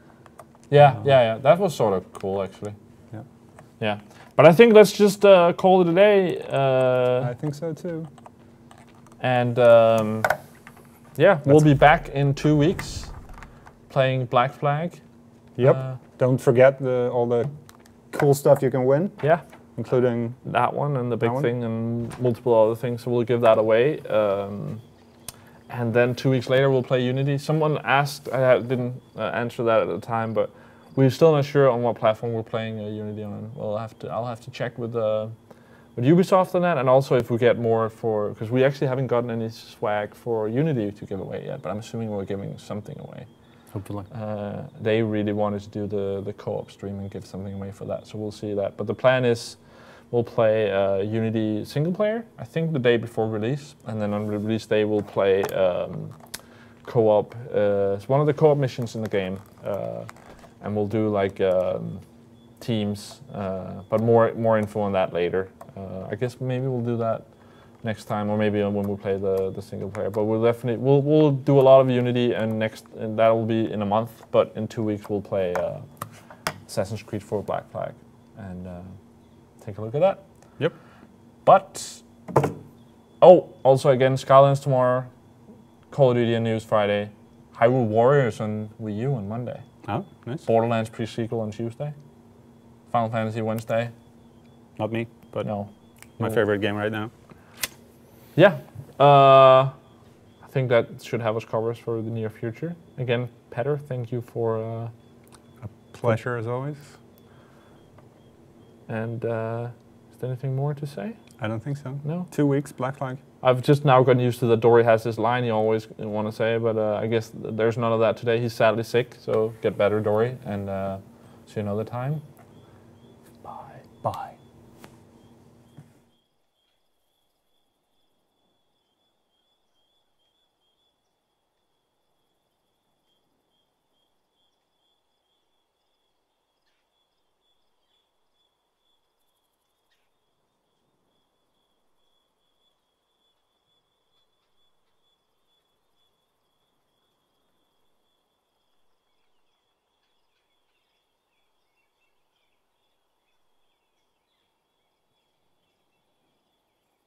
Yeah. That was sort of cool, actually. Yeah. Yeah. But I think let's just call it a day. I think so too. And we'll be back in 2 weeks playing Black Flag. Yep. Don't forget all the cool stuff you can win. Yeah. Including that one and the big thing and multiple other things. So we'll give that away. And then 2 weeks later we'll play Unity. Someone asked, I didn't answer that at the time, but we're still not sure on what platform we're playing Unity on. Well, I'll have to check with Ubisoft on that, and also if we get more because we actually haven't gotten any swag for Unity to give away yet. But I'm assuming we're giving something away. Hopefully. They really wanted to do the co-op stream and give something away for that, so we'll see that. But the plan is we'll play Unity single player, I think the day before release, and then on release day we'll play co-op. It's one of the co-op missions in the game. And we'll do teams, but more info on that later. I guess maybe we'll do that next time, or maybe when we play the single player. But we'll do a lot of Unity, and that will be in a month. But in 2 weeks we'll play Assassin's Creed 4 Black Flag, and take a look at that. Yep. But also again, Skylanders tomorrow, Call of Duty and News Friday, Hyrule Warriors on Wii U on Monday. Oh, nice. Borderlands pre-sequel on Tuesday. Final Fantasy Wednesday. Not me, but no. My favorite game right now. Yeah. I think that should have us covered for the near future. Again, Petter, thank you for... a pleasure as always. And is there anything more to say? I don't think so. No? 2 weeks, Black Flag. I've just now gotten used to that Dory has this line he always want to say, but I guess there's none of that today. He's sadly sick, so get better, Dory, and see you another time. Bye. Bye.